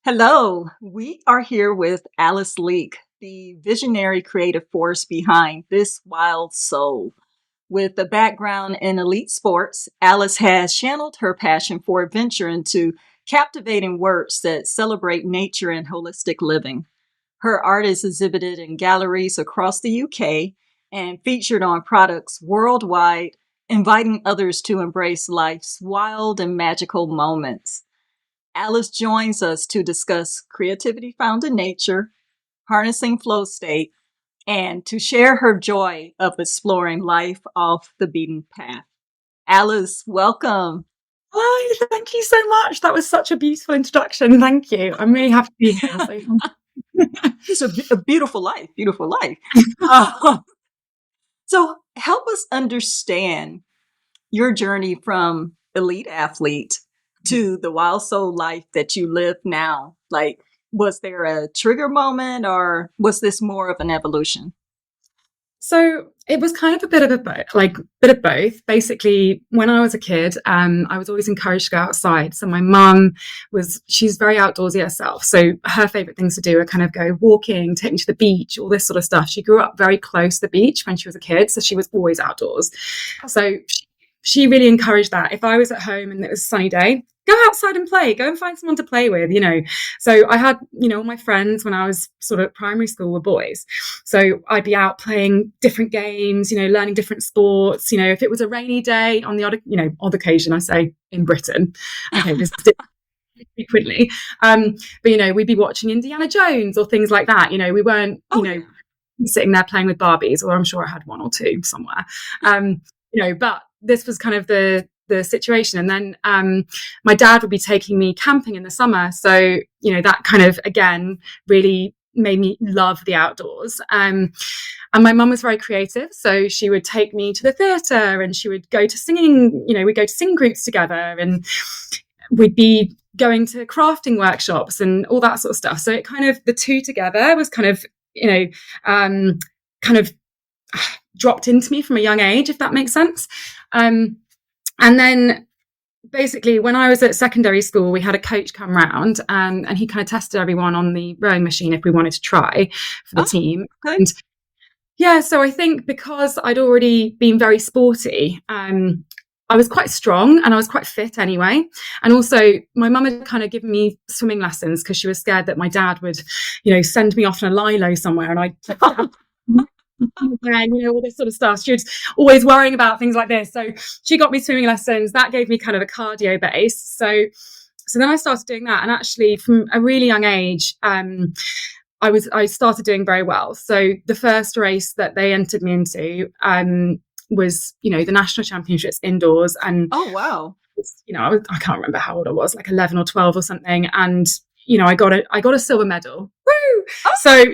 Hello, we are here with Alice Leake, the visionary creative force behind This Wild Soul. With a background in elite sports, Alice has channeled her passion for adventure into captivating works that celebrate nature and holistic living. Her art is exhibited in galleries across the UK and featured on products worldwide, inviting others to embrace life's wild and magical moments. Alice joins us to discuss creativity found in nature, harnessing flow state, and to share her joy of exploring life off the beaten path. Alice, welcome. Hi, thank you so much. That was such a beautiful introduction. Thank you. I'm really happy to be here. So It's a beautiful life, beautiful life. Uh, so, help us understand your journey from elite athlete to the wild soul life that you live now. Like, was there a trigger moment or was this more of an evolution? So it was kind of a bit of bit of both. Basically, when I was a kid, I was always encouraged to go outside. So my mum she's very outdoorsy herself. So her favorite things to do are kind of go walking, take me to the beach, all this sort of stuff. She grew up very close to the beach when she was a kid. So she was always outdoors. So she really encouraged that. If I was at home and it was a sunny day, go outside and play, go and find someone to play with. So I had, all my friends when I was sort of primary school were boys. So I'd be out playing different games, learning different sports. If it was a rainy day on the odd occasion, I say in Britain. Okay, this is frequently. But we'd be watching Indiana Jones or things like that. We weren't, sitting there playing with Barbies, or I'm sure I had one or two somewhere. But this was kind of the situation. And then my dad would be taking me camping in the summer. So, that kind of, again, really made me love the outdoors. And my mum was very creative. So she would take me to the theatre and she would go to singing, we'd go to singing groups together and we'd be going to crafting workshops and all that sort of stuff. So it kind of, the two together was kind of, kind of dropped into me from a young age, if that makes sense. And then basically when I was at secondary school, we had a coach come round and he kind of tested everyone on the rowing machine if we wanted to try for the team. Okay. And yeah, so I think because I'd already been very sporty, I was quite strong and I was quite fit anyway. And also my mum had kind of given me swimming lessons because she was scared that my dad would, send me off in a lilo somewhere and I'd and all this sort of stuff. She was always worrying about things like this. So she got me swimming lessons. That gave me kind of a cardio base. So then I started doing that. And actually from a really young age, I started doing very well. So the first race that they entered me into was, the national championships indoors. And oh, wow. I can't remember how old I was, like 11 or 12 or something. And, I got a silver medal. Woo! Oh, so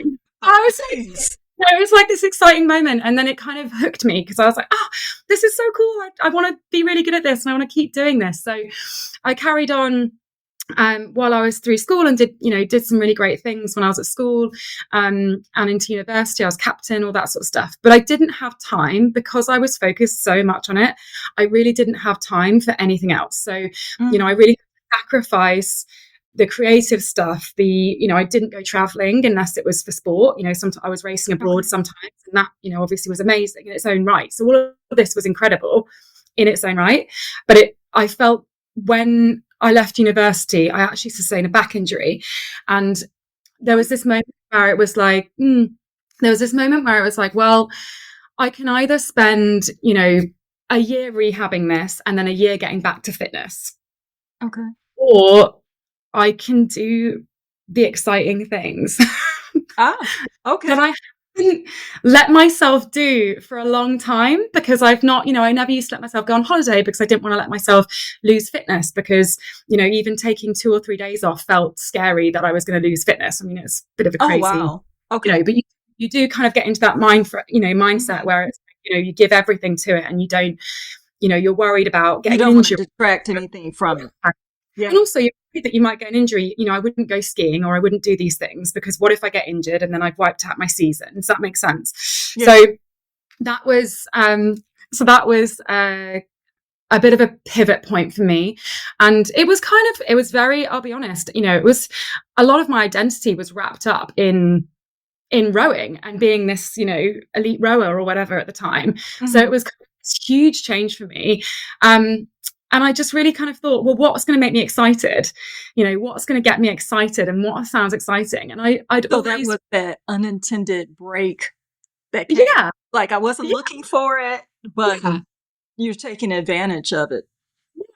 I was nice. It was like this exciting moment. And then it kind of hooked me because I was like, this is so cool. I want to be really good at this and I want to keep doing this. So I carried on while I was through school and did some really great things when I was at school and into university. I was captain, all that sort of stuff. But I didn't have time because I was focused so much on it. I really didn't have time for anything else. So, I really sacrifice the creative stuff, I didn't go traveling unless it was for sport. Sometimes I was racing abroad sometimes, and that, obviously was amazing in its own right. So all of this was incredible in its own right. But I felt when I left university, I actually sustained a back injury. And there was this moment where it was like, well, I can either spend, a year rehabbing this and then a year getting back to fitness. Okay. Or I can do the exciting things okay. that I haven't let myself do for a long time because I've not, I never used to let myself go on holiday because I didn't want to let myself lose fitness because, even taking 2 or 3 days off felt scary that I was going to lose fitness. I mean, it's a bit of a crazy, wow. Okay. But you do kind of get into that mindset where it's, you give everything to it and you don't, you're worried about getting injured. You don't want to distract anything from it. Yeah. And also you're worried that you might get an injury. I wouldn't go skiing or I wouldn't do these things because what if I get injured and then I've wiped out my season? Does that make sense? Yeah. So that was a bit of a pivot point for me. And it was it was very, I'll be honest, it was a lot of my identity was wrapped up in rowing and being this, elite rower or whatever at the time. So it Mhm. was kind of this huge change for me. And I just really kind of thought, well, what's going to make me excited? What's going to get me excited and what sounds exciting? And I'd So that always, was that unintended break that came. yeah, Like I wasn't yeah, looking for it, but yeah. you're taking advantage of it.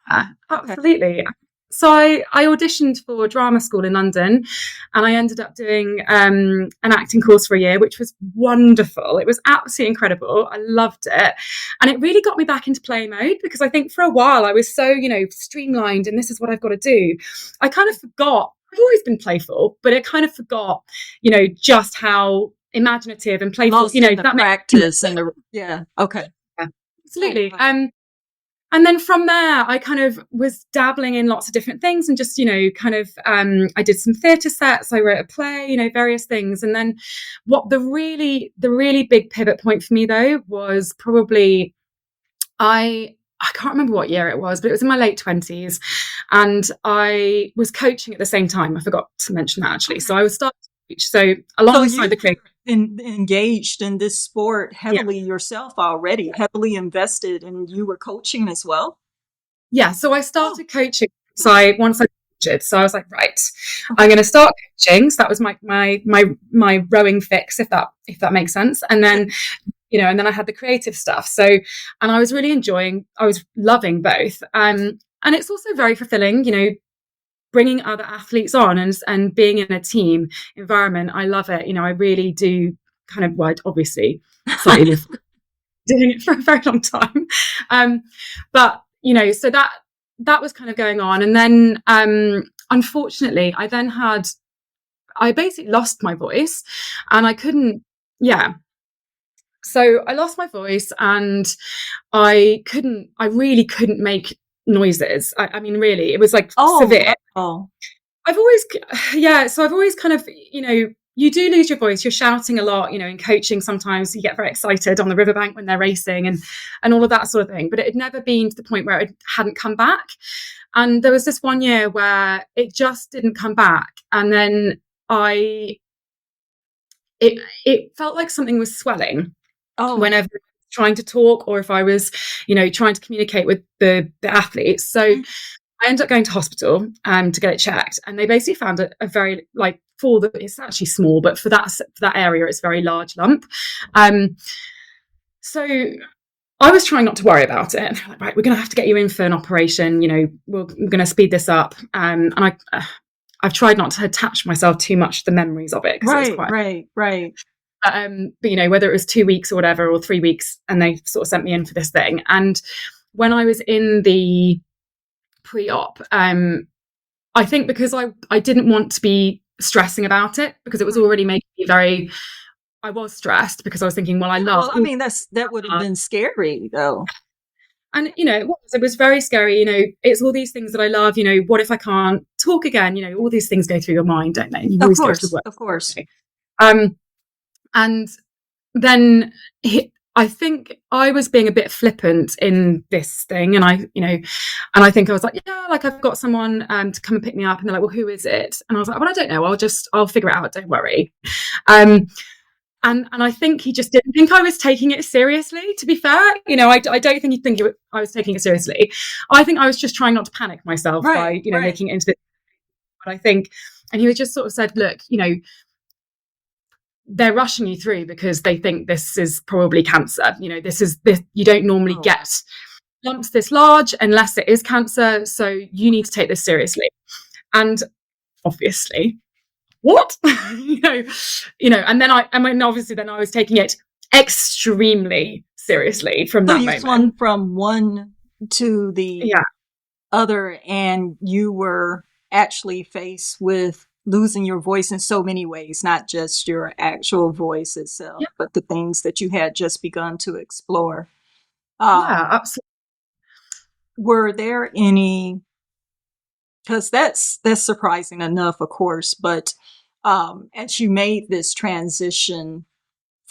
Yeah, Okay. absolutely. So I auditioned for drama school in London, and I ended up doing an acting course for a year, which was wonderful. It was absolutely incredible. I loved it. And it really got me back into play mode because I think for a while I was so, streamlined and this is what I've got to do. I kind of forgot, I've always been playful, but I kind of forgot, just how imaginative and playful, Lost in the that makes practice and the yeah. Okay. sense. Oh Absolutely. wow. And then from there, I kind of was dabbling in lots of different things and just, I did some theatre sets, I wrote a play, various things. And then what the really big pivot point for me though was probably, I can't remember what year it was, but it was in my late 20s. And I was coaching at the same time. I forgot to mention that actually. So Okay. I was starting to coach. So So alongside you the were clinic, engaged in this sport yeah. heavily yourself already, heavily invested, and you were coaching as well? Yeah, so I Oh, started coaching. So once I coached, so I was like, right, I'm okay. going to start coaching. So that was my rowing fix, if that makes sense. And Yeah. then and then I had the creative stuff. So, and I was really enjoying. I was loving both. And it's also very fulfilling, bringing other athletes on and being in a team environment. I love it. I really do. Kind of, well, obviously, slightly more doing it for a very long time. But so that was kind of going on, and then unfortunately, I basically lost my voice, and I couldn't. Yeah, so I lost my voice, and I really couldn't make noises. I mean, really, it was like Oh, severe. wow. I've always, yeah. So I've always kind of, you do lose your voice. You're shouting a lot, in coaching. Sometimes you get very excited on the riverbank when they're racing and all of that sort of thing. But it had never been to the point where it hadn't come back. And there was this one year where it just didn't come back. And then I, it felt like something was swelling Oh. whenever I was trying to talk or if I was, trying to communicate with the athletes. So Mm. I ended up going to hospital to get it checked, and they basically found a very it's actually small, but for that area, it's a very large lump. Um, so I was trying not to worry about it. Like, right, we're going to have to get you in for an operation. We're going to speed this up. And I've tried not to attach myself too much to the memories of it because it was Right, quite. right, right. But whether it was 2 weeks or whatever, or 3 weeks, and they sort of sent me in for this thing. And when I was in the pre-op, I think because I didn't want to be stressing about it because it was Right. already making me I was stressed because I was thinking, well, I Yeah, love well, I all mean, that would have that. been scary, though. And it was very scary. It's all these things that I love. What if I can't talk again? All these things go through your mind, don't they? You Of always go to the course, work. of course. Um, and then I think I was being a bit flippant in this thing, and I think I was like, yeah, like I've got someone to come and pick me up, and they're like, well, who is it? And I was like, well, I don't know. I'll figure it out. Don't worry. Um, and I think he just didn't think I was taking it seriously. To be fair, I don't think he'd think I was taking it seriously. I think I was just trying not to panic myself by Right, right. making it into this. But I think, and he was just sort of said, look, they're rushing you through because they think this is probably cancer. This you don't normally Oh, get lumps this large unless it is cancer. So you need to take this seriously. And obviously, what? And then obviously then I was taking it extremely seriously from so that you moment. swung from one to the Yeah. other, and you were actually faced with losing your voice in so many ways, not just your actual voice itself, Yeah. but the things that you had just begun to explore. Yeah, Um, absolutely. were there any, because that's surprising enough, of course, but as you made this transition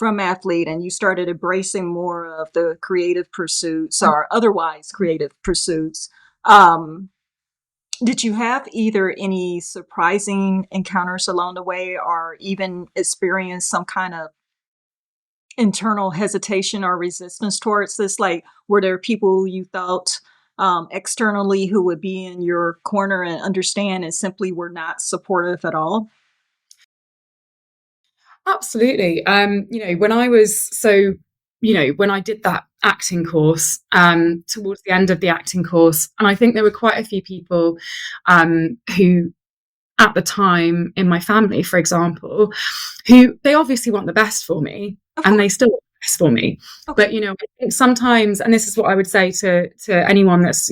from athlete and you started embracing more of the creative pursuits or otherwise creative pursuits, um, did you have either any surprising encounters along the way or even experience some kind of internal hesitation or resistance towards this? Like, were there people you thought externally who would be in your corner and understand and simply were not supportive at all? Absolutely. When I was when I did that acting course, towards the end of the acting course, and I think there were quite a few people who at the time in my family, for example, who they obviously want the best for me Of and course. they still want the best for me. Okay. But I think sometimes, and this is what I would say to anyone that's,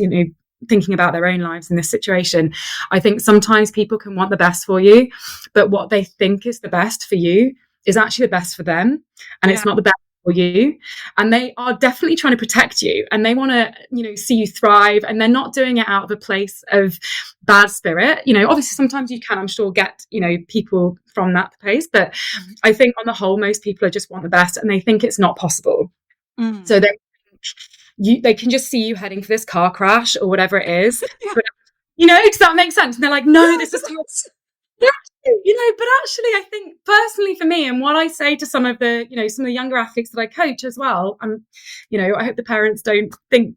thinking about their own lives in this situation, I think sometimes people can want the best for you, but what they think is the best for you is actually the best for them. And Yeah. it's not the best for you, and they are definitely trying to protect you and they want to see you thrive, and they're not doing it out of a place of bad spirit. Obviously sometimes you can, I'm sure, get people from that place, but Mhm. I think on the whole most people are just want the best and they think it's not possible. Mm. So they can just see you heading for this car crash or whatever it is, Yeah. but does that make sense? And they're like, Yeah, no, this it is too. does. But actually, I think personally for me, and what I say to some of the, younger athletes that I coach as well, and, I hope the parents don't think,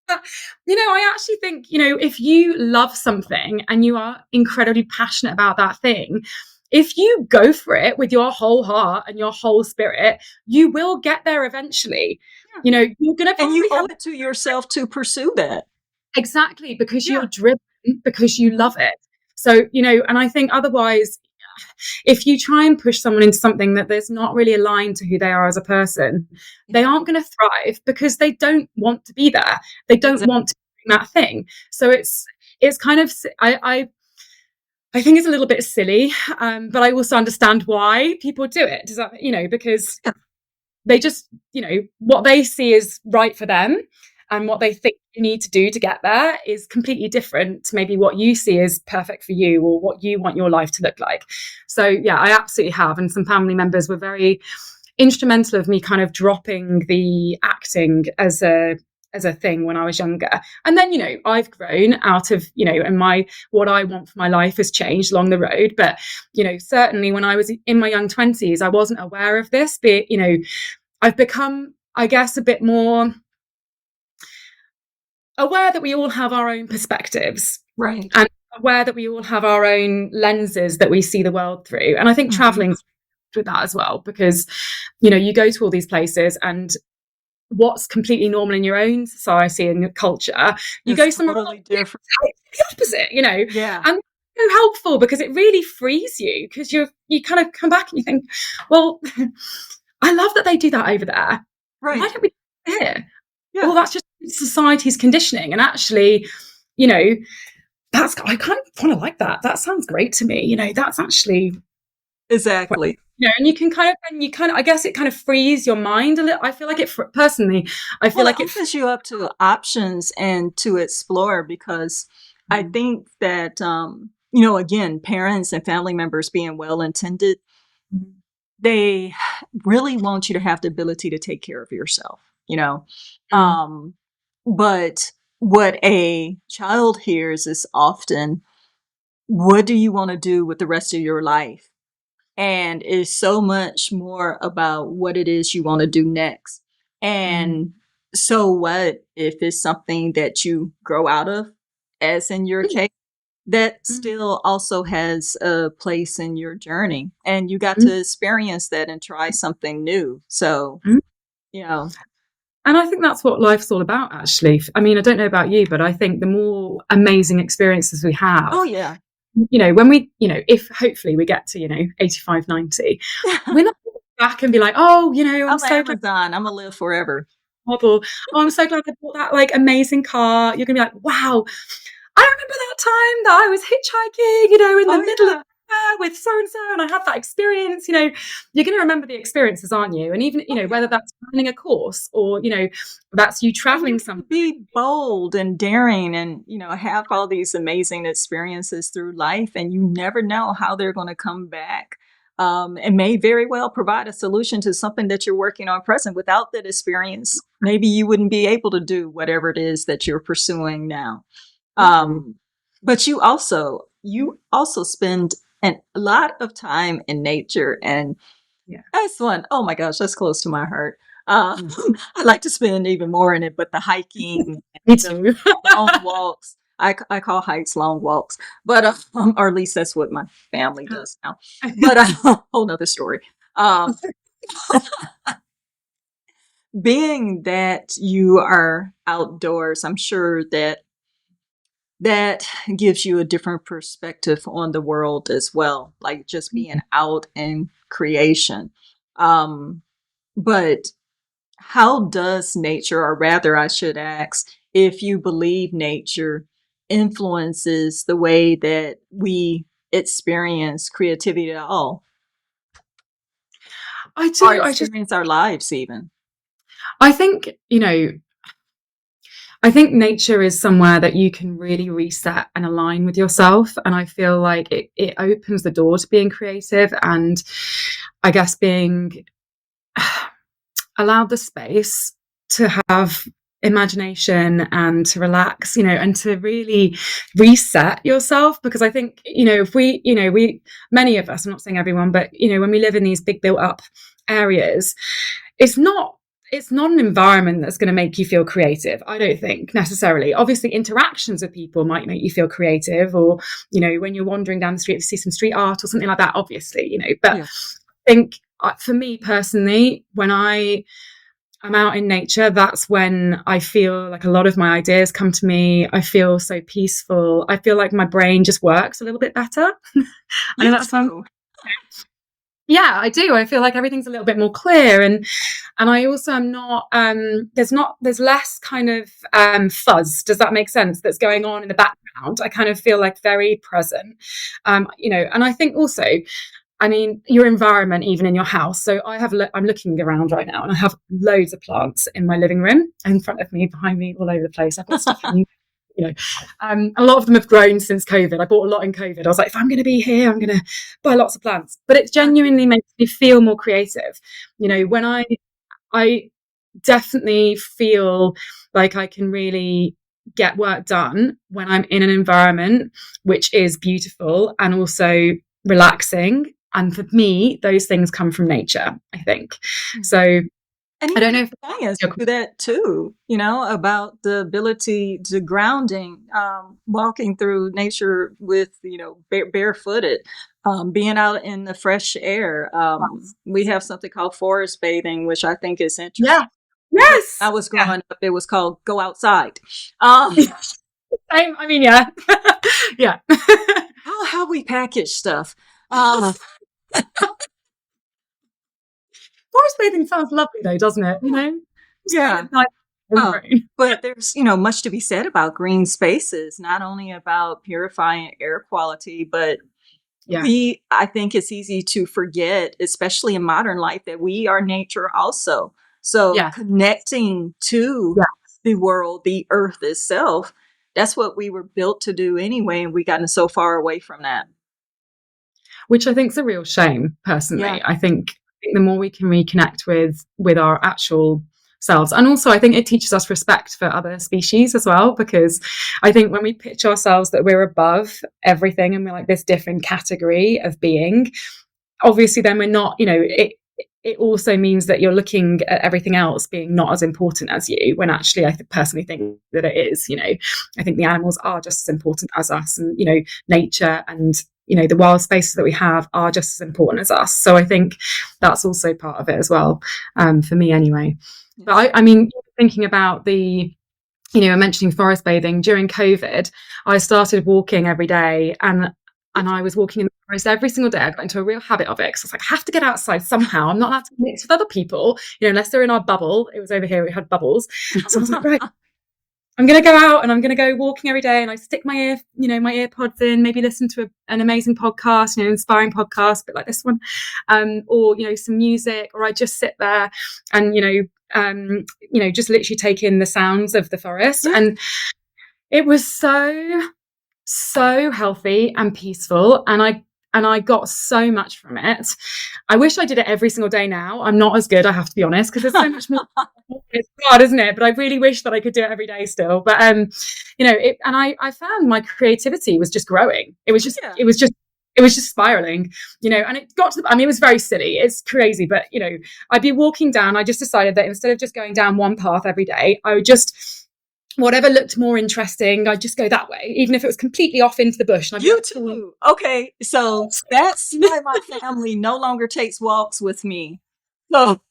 I actually think, if you love something and you are incredibly passionate about that thing, if you go for it with your whole heart and your whole spirit, you will get there eventually. Yeah. You're going to And you probably owe have it to yourself to pursue that. exactly because Yeah. you're driven, because you Mhm. love it. So, and I think otherwise, if you try and push someone into something that there's not really aligned to who they are as a person, Yeah. they aren't going to thrive because they don't want to be there. They don't Exactly. want to be that thing. So it's kind of I think it's a little bit silly, but I also understand why people do it. Does that because Yeah. they just what they see is right for them, and what they think you need to do to get there is completely different to maybe what you see is perfect for you or what you want your life to look like. So yeah, I absolutely have, and some family members were very instrumental of me kind of dropping the acting as a thing when I was younger. And then, I've grown out of, and what I want for my life has changed along the road. But, certainly when I was in my young 20s, I wasn't aware of this, but, I've become, I guess, a bit more aware that we all have our own perspectives, Right. and aware that we all have our own lenses that we see the world through. And I think Mhm. traveling with that as well, because, you go to all these places and what's completely normal in your own society and your culture, you It's go somewhere totally different. the opposite, Yeah. and so helpful because it really frees you because you kind of come back and you think, well, I love that they do that over there. Why Right. don't we do it here? Yeah. Well, that's just society's conditioning, and actually, you know, that's I kind of want to like that. That sounds great to me. That's actually quite, Exactly. and you kind of, I guess it kind of frees your mind a little. I feel like personally, I feel Well, it like opens you up to options and to explore because I Mm, think that, again, parents and family members being well intended, mm, they really want you to have the ability to take care of yourself, you know. mm, Um, but what a child hears is often, what do you want to do with the rest of your life? And is so much more about what it is you want to do next. mm, And so what if it's something that you grow out of, as in your case, that mm, still also has a place in your journey and you got mm, to experience that and try something new. So, mm. you know, And I think that's what life's all about, actually. I mean, I don't know about you, but I think the more amazing experiences we have, oh yeah. when we, if hopefully we get to, 85, 90, we're not gonna look back and be like, oh, I'm I'm so glad Amazon. I'm gonna live forever. model. Oh, I'm so glad I bought that like amazing car. You're gonna be like, wow, I remember that time that I was hitchhiking, in the Oh middle of yeah. nowhere with so and so, and I had that experience. You're going to remember the experiences, aren't you? And even Oh whether yeah. that's planning a course or that's you And you traveling get to somewhere. be bold and daring and, have all these amazing experiences through life and you never know how they're going to come back. and may very well provide a solution to something that you're working on present. Without that experience, maybe you wouldn't be able to do whatever it is that you're pursuing now. Um, but you also spend a lot of time in nature, and Yeah. that's one. Oh my gosh, that's close to my heart. I like to spend even more in it, but the hiking, Me the too. long walks. I call hikes long walks, but or at least that's what my family does now. But whole nother story. Um, being that you are outdoors, I'm sure that gives you a different perspective on the world as well, like just being out in creation. Um, but how does nature, or rather, I should ask, if you believe nature influences the way that we experience creativity at all, I or do. experience our lives, even? I think, I think nature is somewhere that you can really reset and align with yourself. And I feel like it opens the door to being creative and I guess being allowed the space to have imagination and to relax, and to really reset yourself. Because I think, if many of us, I'm not saying everyone, but, when we live in these big built up areas, it's not an environment that's going to make you feel creative, I don't think, necessarily. Obviously, interactions with people might make you feel creative, or, when you're wandering down the street, if you see some street art or something like that, obviously, but Yeah. I think for me personally, when I'm out in nature, that's when I feel like a lot of my ideas come to me. I feel so peaceful. I feel like my brain just works a little bit better. I know You that sounds, too. yeah, I do. I feel like everything's a little bit more clear, and I also am not there's less kind of fuzz. Does that make sense? That's going on in the background. I kind of feel like very present. And I think also, I mean, your environment, even in your house. So I'm looking around right now, and I have loads of plants in my living room, in front of me, behind me, all over the place. I've got stuff in, a lot of them have grown since COVID. I bought a lot in COVID. I was like, if I'm going to be here, I'm going to buy lots of plants. But it genuinely makes me feel more creative. When I definitely feel like I can really get work done when I'm in an environment which is beautiful and also relaxing. And for me, those things come from nature, I think. So And I even don't know if science do that too, about the ability to grounding, walking through nature with, barefooted, being out in the fresh air. We have something called forest bathing, which I think is yeah. interesting. When I Yes. was Yeah. growing up, it was called go outside. Um, I mean, yeah. Yeah. how we package stuff. Forest bathing sounds lovely though, doesn't it? Just kind Yeah. of nice in the Uh, brain. but there's, much to be said about green spaces, not only about purifying air quality, but Yeah. I think it's easy to forget, especially in modern life, that we are nature also. So Yeah. connecting to Yeah. the world, the earth itself, that's what we were built to do anyway. And we've gotten so far away from that. Which I think is a real shame, Yeah. personally. I think the more we can reconnect with our actual selves, and also I think it teaches us respect for other species as well, because I think when we pitch ourselves that we're above everything and we're like this different category of being, obviously then we're not, it also means that you're looking at everything else being not as important as you, when actually personally think that it is. I think the animals are just as important as us, and nature and the wild spaces that we have are just as important as us. So I think that's also part of it as well, for me anyway. Yes. But I mean, thinking about mentioning forest bathing during COVID, I started walking every day, and I was walking in the forest every single day. I got into a real habit of it, because I was like, I have to get outside somehow. I'm not allowed to mix with other people, unless they're in our bubble. It was over here, we had bubbles. So I was like, right, I'm going to go out and I'm going to go walking every day. And I stick my my earpods in, maybe listen to an amazing podcast, inspiring podcast, a bit like this one, or, some music, or I just sit there and, just literally take in the sounds of the forest. Yeah. And it was so healthy and peaceful. And and I got so much from it. I wish I did it every single day now. I'm not as good, I have to be honest, because there's so much more. It's hard, isn't it? But I really wish that I could do it every day still. But and I found my creativity was just growing. Yeah. It was just spiraling, and it got to I mean, it was very silly. It's crazy, but I'd be walking down. I just decided that instead of just going down one path every day, I would just, whatever looked more interesting, I'd just go that way, even if it was completely off into the bush. And I'd be You like, too. Okay. So that's why my family no longer takes walks with me. So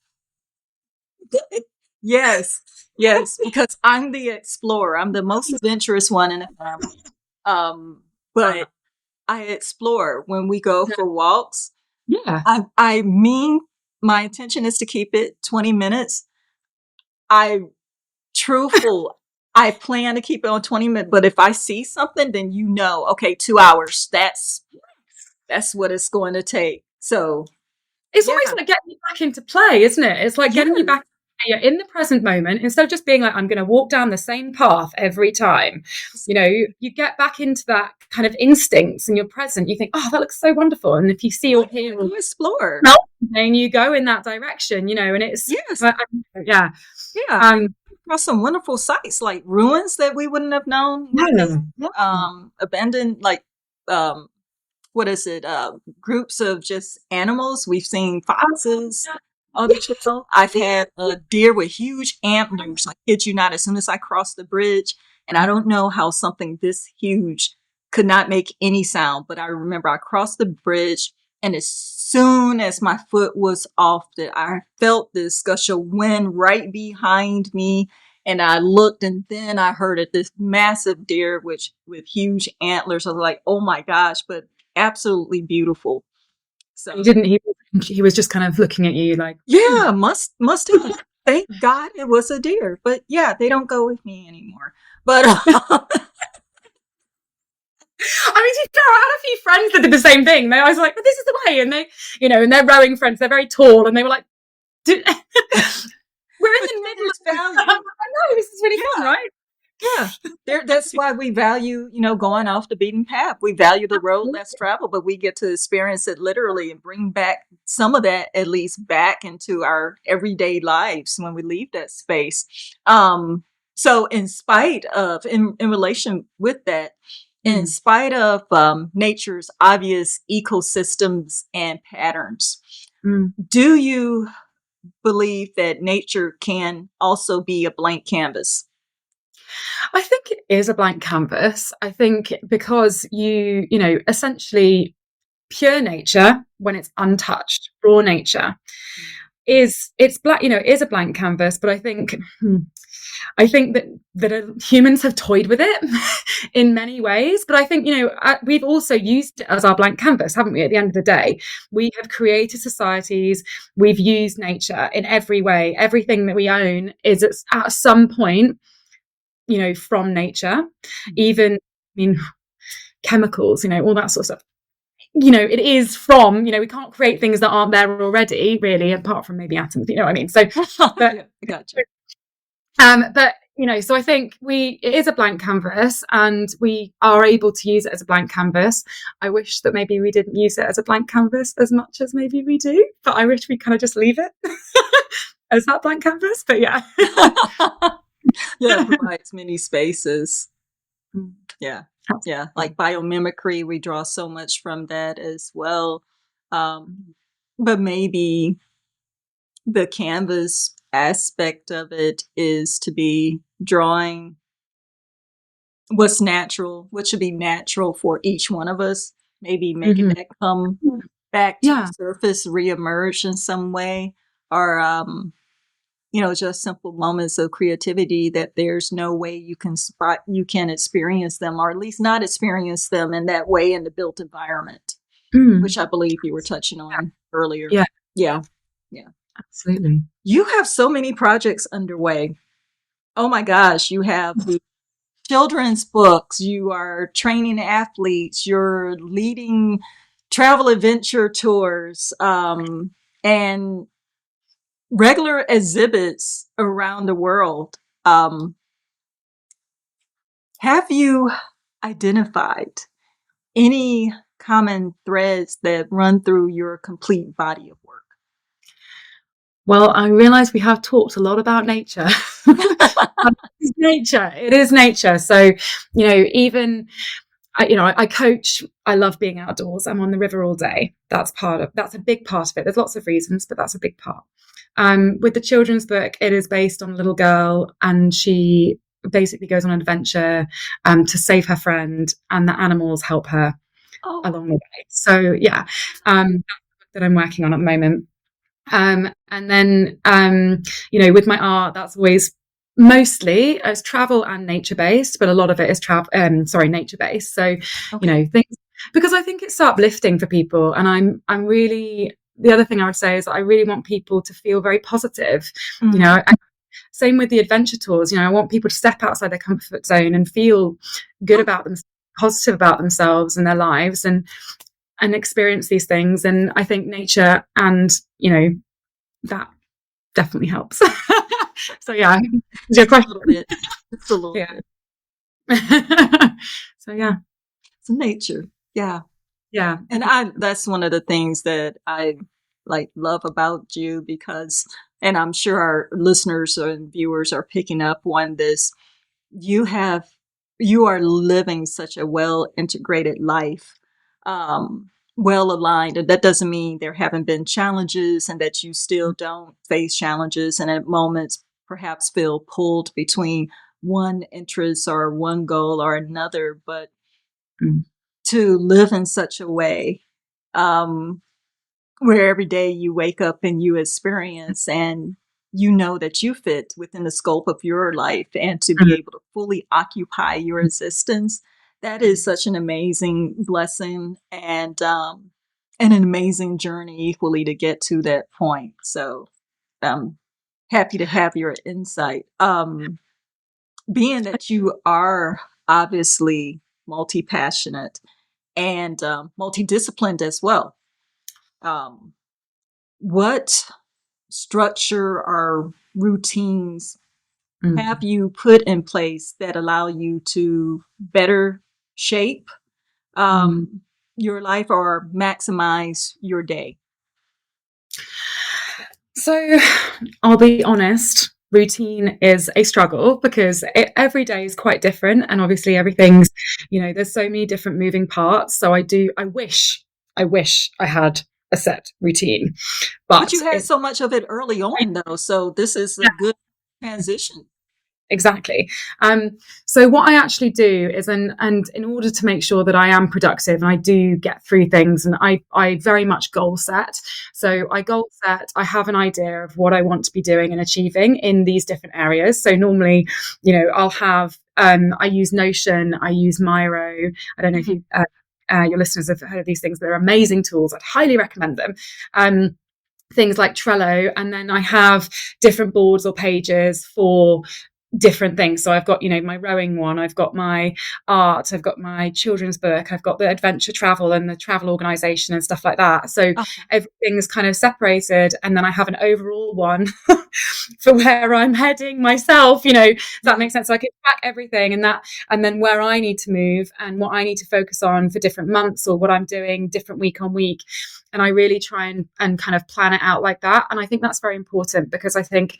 yes, yes, because I'm the explorer. I'm the most adventurous one in the family. But I explore when we go for walks. yeah, I mean, my intention is to keep it 20 minutes. I truthful. I plan to keep it on 20 minutes, but if I see something, then okay, 2 hours. That's what it's going to take. So it's yeah, almost like getting you back into play, isn't it? It's like getting you yeah, back. You're in the present moment instead of just being like, I'm going to walk down the same path every time. You get back into that kind of instincts and you're present. You think, oh, that looks so wonderful. And if you see or hear or you explore. smell something, you go in that direction, and it's, Yes, yeah. yeah. Um, Across some wonderful sites like ruins that we wouldn't have known were yeah. there. Abandoned, like um, what is it? Groups of just animals. We've seen foxes on the trail. I've had a deer with huge antlers. I kid you not. As soon as I crossed the bridge, and I don't know how something this huge could not make any sound, but I remember I crossed the bridge, and as soon as my foot was off it, I felt this gush of wind right behind me. And I looked, and then I heard it. This massive deer, which with huge antlers. I was like, "Oh my gosh!" But absolutely beautiful. So He didn't, he was just kind of looking at you like, yeah, must have. Thank God it was a deer. But yeah, they don't go with me anymore. But I mean, I had a few friends that did the same thing. I was like, but this is the way. And they, and they're rowing friends, they're very tall. And they were like, we're in but the middle there's of value. I know, this is really fun, Yeah. right? Yeah, that's why we value, going off the beaten path. We value the road less traveled, but we get to experience it literally and bring back some of that at least back into our everyday lives when we leave that space. So in spite of, in relation with that, in spite of nature's obvious ecosystems and patterns, do you believe that nature can also be a blank canvas? I think it is a blank canvas. I think because essentially pure nature, when it's untouched, raw nature, it's black, is a blank canvas. But I think that humans have toyed with it in many ways. But I think, we've also used it as our blank canvas, haven't we? At the end of the day, we have created societies. We've used nature in every way. Everything that we own is at some point, from nature. Even, I mean, chemicals, all that sort of stuff. It is from, we can't create things that aren't there already, really, apart from maybe atoms, you know what I mean? So, but, Yeah, I gotcha. but so I think it is a blank canvas and we are able to use it as a blank canvas. I wish that maybe we didn't use it as a blank canvas as much as maybe we do, but I wish we kind of just leave it as that blank canvas. But yeah. Yeah, it provides many spaces. Yeah. Yeah. Like biomimicry, we draw so much from that as well. But maybe the canvas aspect of it is to be drawing what's natural, what should be natural for each one of us. Maybe making that come back to the Yeah. surface, reemerge in some way, or just simple moments of creativity that there's no way you can experience them, or at least not experience them in that way in the built environment, which I believe you were touching on earlier. Yeah. Yeah. Yeah. Absolutely. You have so many projects underway. Oh my gosh, you have the children's books, you are training athletes, you're leading travel adventure tours, and regular exhibits around the world. Have you identified any common threads that run through your complete body of work? Well, I realize we have talked a lot about nature. It's nature. It is nature. So, even I coach. I love being outdoors. I'm on the river all day. That's a big part of it. There's lots of reasons, but that's a big part. With the children's book, it is based on a little girl, and she basically goes on an adventure to save her friend, and the animals help her Oh, along the way. So yeah, that's the book that I'm working on at the moment. And then, with my art, that's always mostly as travel and nature based, but a lot of it is nature based. So, okay. things, because I think it's so uplifting for people. And I'm really, the other thing I would say is that I really want people to feel very positive, Mm. and same with the adventure tours. I want people to step outside their comfort zone and feel good Oh, about them, positive about themselves and their lives, and experience these things. And I think nature and, that definitely helps. So yeah, your just a question. little bit. Just a little Yeah. bit. So yeah, It's nature. Yeah. yeah. I And think that's one of the things that I like love about you because, and I'm sure our listeners and viewers are picking up on this. You have, you are living such a well integrated life, well aligned. And that doesn't mean there haven't been challenges and that you still don't face challenges and at moments perhaps feel pulled between one interest or one goal or another. But mm, to live in such a way um, where every day you wake up and you experience and you know that you fit within the scope of your life and to be mm, able to fully occupy your existence, that is such an amazing blessing and an amazing journey equally to get to that point. So I'm happy to have your insight. Being that you are obviously multi passionate and multidisciplined as well. Um, what structure or routines have mm. you put in place that allow you to better shape Mm. um, your life or maximize your day? So I'll be honest. Routine is a struggle because every day is quite different, and obviously everything's, there's so many different moving parts. So I wish I had a set routine, But but you had it's so much of it early on, though, so this is a good transition. exactly. Um, so what I actually do is, and in order to make sure that I am productive and I do get through things, and I very much goal set. So I goal set. I have an idea of what I want to be doing and achieving in these different areas. So normally, I'll have. I use Notion. I use Miro. I don't know if Mhm. you. Your listeners have heard of these things. They're amazing tools. I'd highly recommend them. Things like Trello, and then I have different boards or pages for different things. So I've got, my rowing one, I've got my art, I've got my children's book, I've got the adventure travel and the travel organization and stuff like that. So Okay. everything is kind of separated. And then I have an overall one for where I'm heading myself, does that Yeah. make sense? So I can track everything and then where I need to move and what I need to focus on for different months or what I'm doing different week on week. And I really try and kind of plan it out like that. And I think that's very important because I think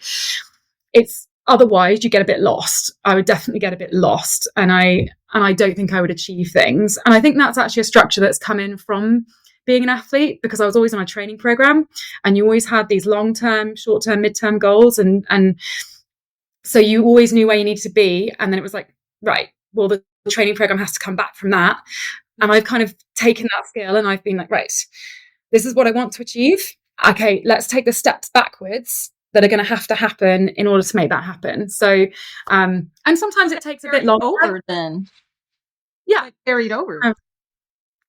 it's otherwise you get a bit lost. I would definitely get a bit lost, and I don't think I would achieve things. And I think that's actually a structure that's come in from being an athlete because I was always on a training program, and you always had these long-term, short-term, mid-term goals, and so you always knew where you needed to be, and then it was like, right, well, the training program has to come back from that. And I've kind of taken that skill and I've been like, right, this is what I want to achieve. Okay, let's take the steps backwards that are going to happen in order to make that happen. So, and sometimes it takes a bit Carried longer. over then. Yeah, That carried over.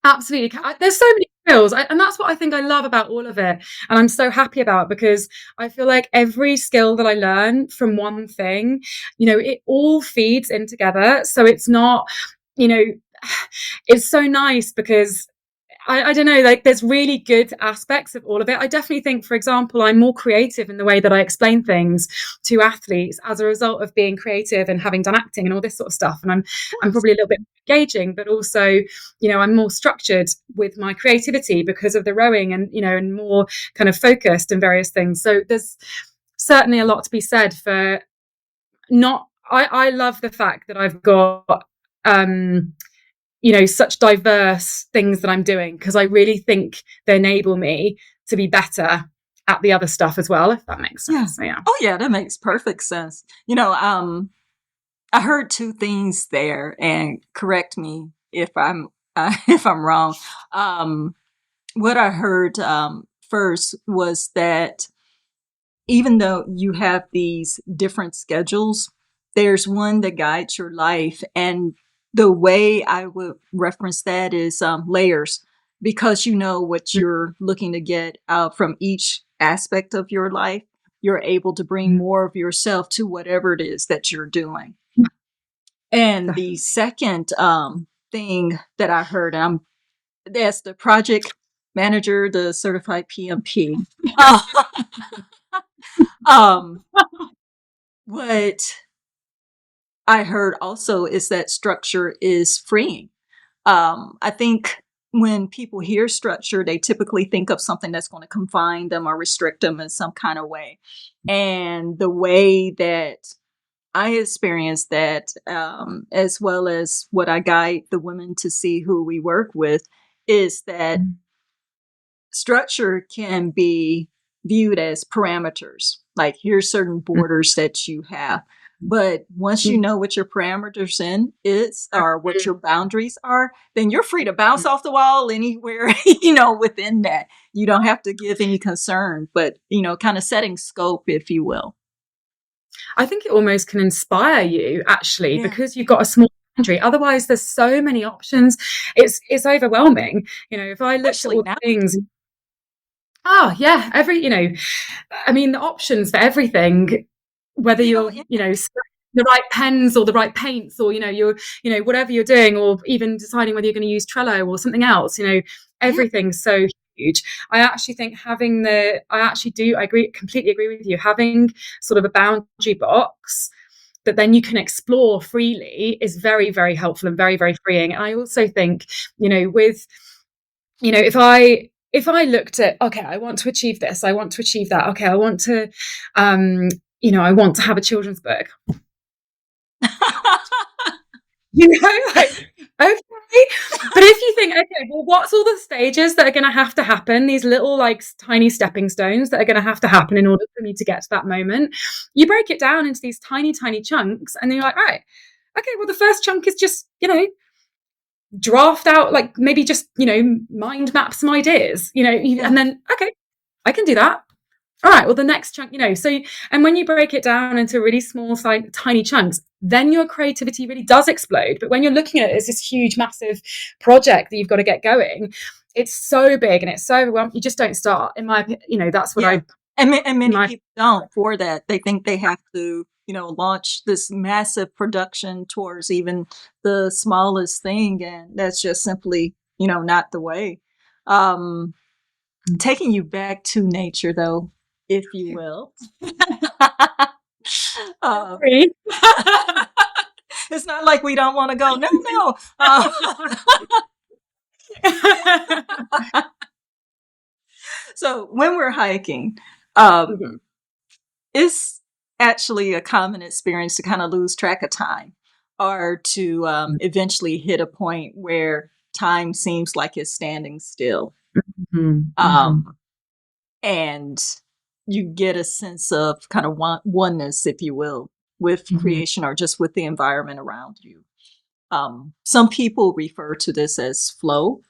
absolutely. There's so many skills, and that's what I think I love about all of it, and I'm so happy about because I feel like every skill that I learn from one thing, it all feeds in together. So it's not, you know, it's so nice because I don't know, like there's really good aspects of all of it. I definitely think, for example, I'm more creative in the way that I explain things to athletes as a result of being creative and having done acting and all this sort of stuff. And Of I'm course. probably a little bit engaging, but also, I'm more structured with my creativity because of the rowing and, and more kind of focused and various things. So there's certainly a lot to be said for not, I love the fact that I've got, such diverse things that I'm doing, because I really think they enable me to be better at the other stuff as well, if that makes Yeah. sense. So, yeah. Oh, yeah, that makes perfect sense. I heard two things there, and correct me if I'm if I'm wrong. Um, what I heard first was that even though you have these different schedules, there's one that guides your life. And the way I would reference that is layers, because you know what you're looking to get out from each aspect of your life. You're able to bring more of yourself to whatever it is that you're doing. And the Definitely. second thing that I heard, that's the project manager, the certified PMP. um, what I heard also is that structure is freeing. I think when people hear structure, they typically think of something that's going to confine them or restrict them in some kind of way. And the way that I experience that, as well as what I guide the women to see who we work with, is that structure can be viewed as parameters. Like, here's certain borders that you have. But once you know what your parameters in is, or what your boundaries are, then you're free to bounce off the wall anywhere, within that. You don't have to give any concern, but, kind of setting scope, if you will. I think it almost can inspire you, actually, Yeah. because you've got a small boundary. Otherwise, there's so many options. It's overwhelming. If I looked at Especially all now. the things, oh yeah, I mean, the options for everything, whether you're, And the right pens or the right paints, or, you're, whatever you're doing, or even deciding whether you're going to use Trello or something else, yeah, everything's so huge. I actually think I completely agree with you. Having sort of a boundary box that then you can explore freely is very, very helpful and very, very freeing. And I also think, with, if I looked at, okay, I want to achieve this, I want to achieve that, okay, I want to, I want to have a children's book. Like, okay. But if you think, okay, well, what's all the stages that are going to happen? These little, like, tiny stepping stones that are going to happen in order for me to get to that moment. You break it down into these tiny, tiny chunks, and then you're like, right, okay, well, the first chunk is just, draft out, like, maybe just, mind map some ideas, yeah, and then, okay, I can do that. All right, well, the next chunk, so, and when you break it down into really small, tiny chunks, then your creativity really does explode. But when you're looking at it as this huge, massive project that you've got to get going, it's so big and it's so overwhelming. You just don't start. In my opinion, that's what yeah. I, And many my, people don't for that. They think they have to, launch this massive production towards even the smallest thing. And that's just simply, not the way. Um, Taking you back to nature, though, if you will. uh, it's not like we don't want to go. No, no. So when we're hiking, um, it's actually a common experience to kind of lose track of time, or to eventually hit a point where time seems like it's standing still. Um, and you get a sense of kind of oneness, if you will, with creation or just with the environment around you. Some people refer to this as flow.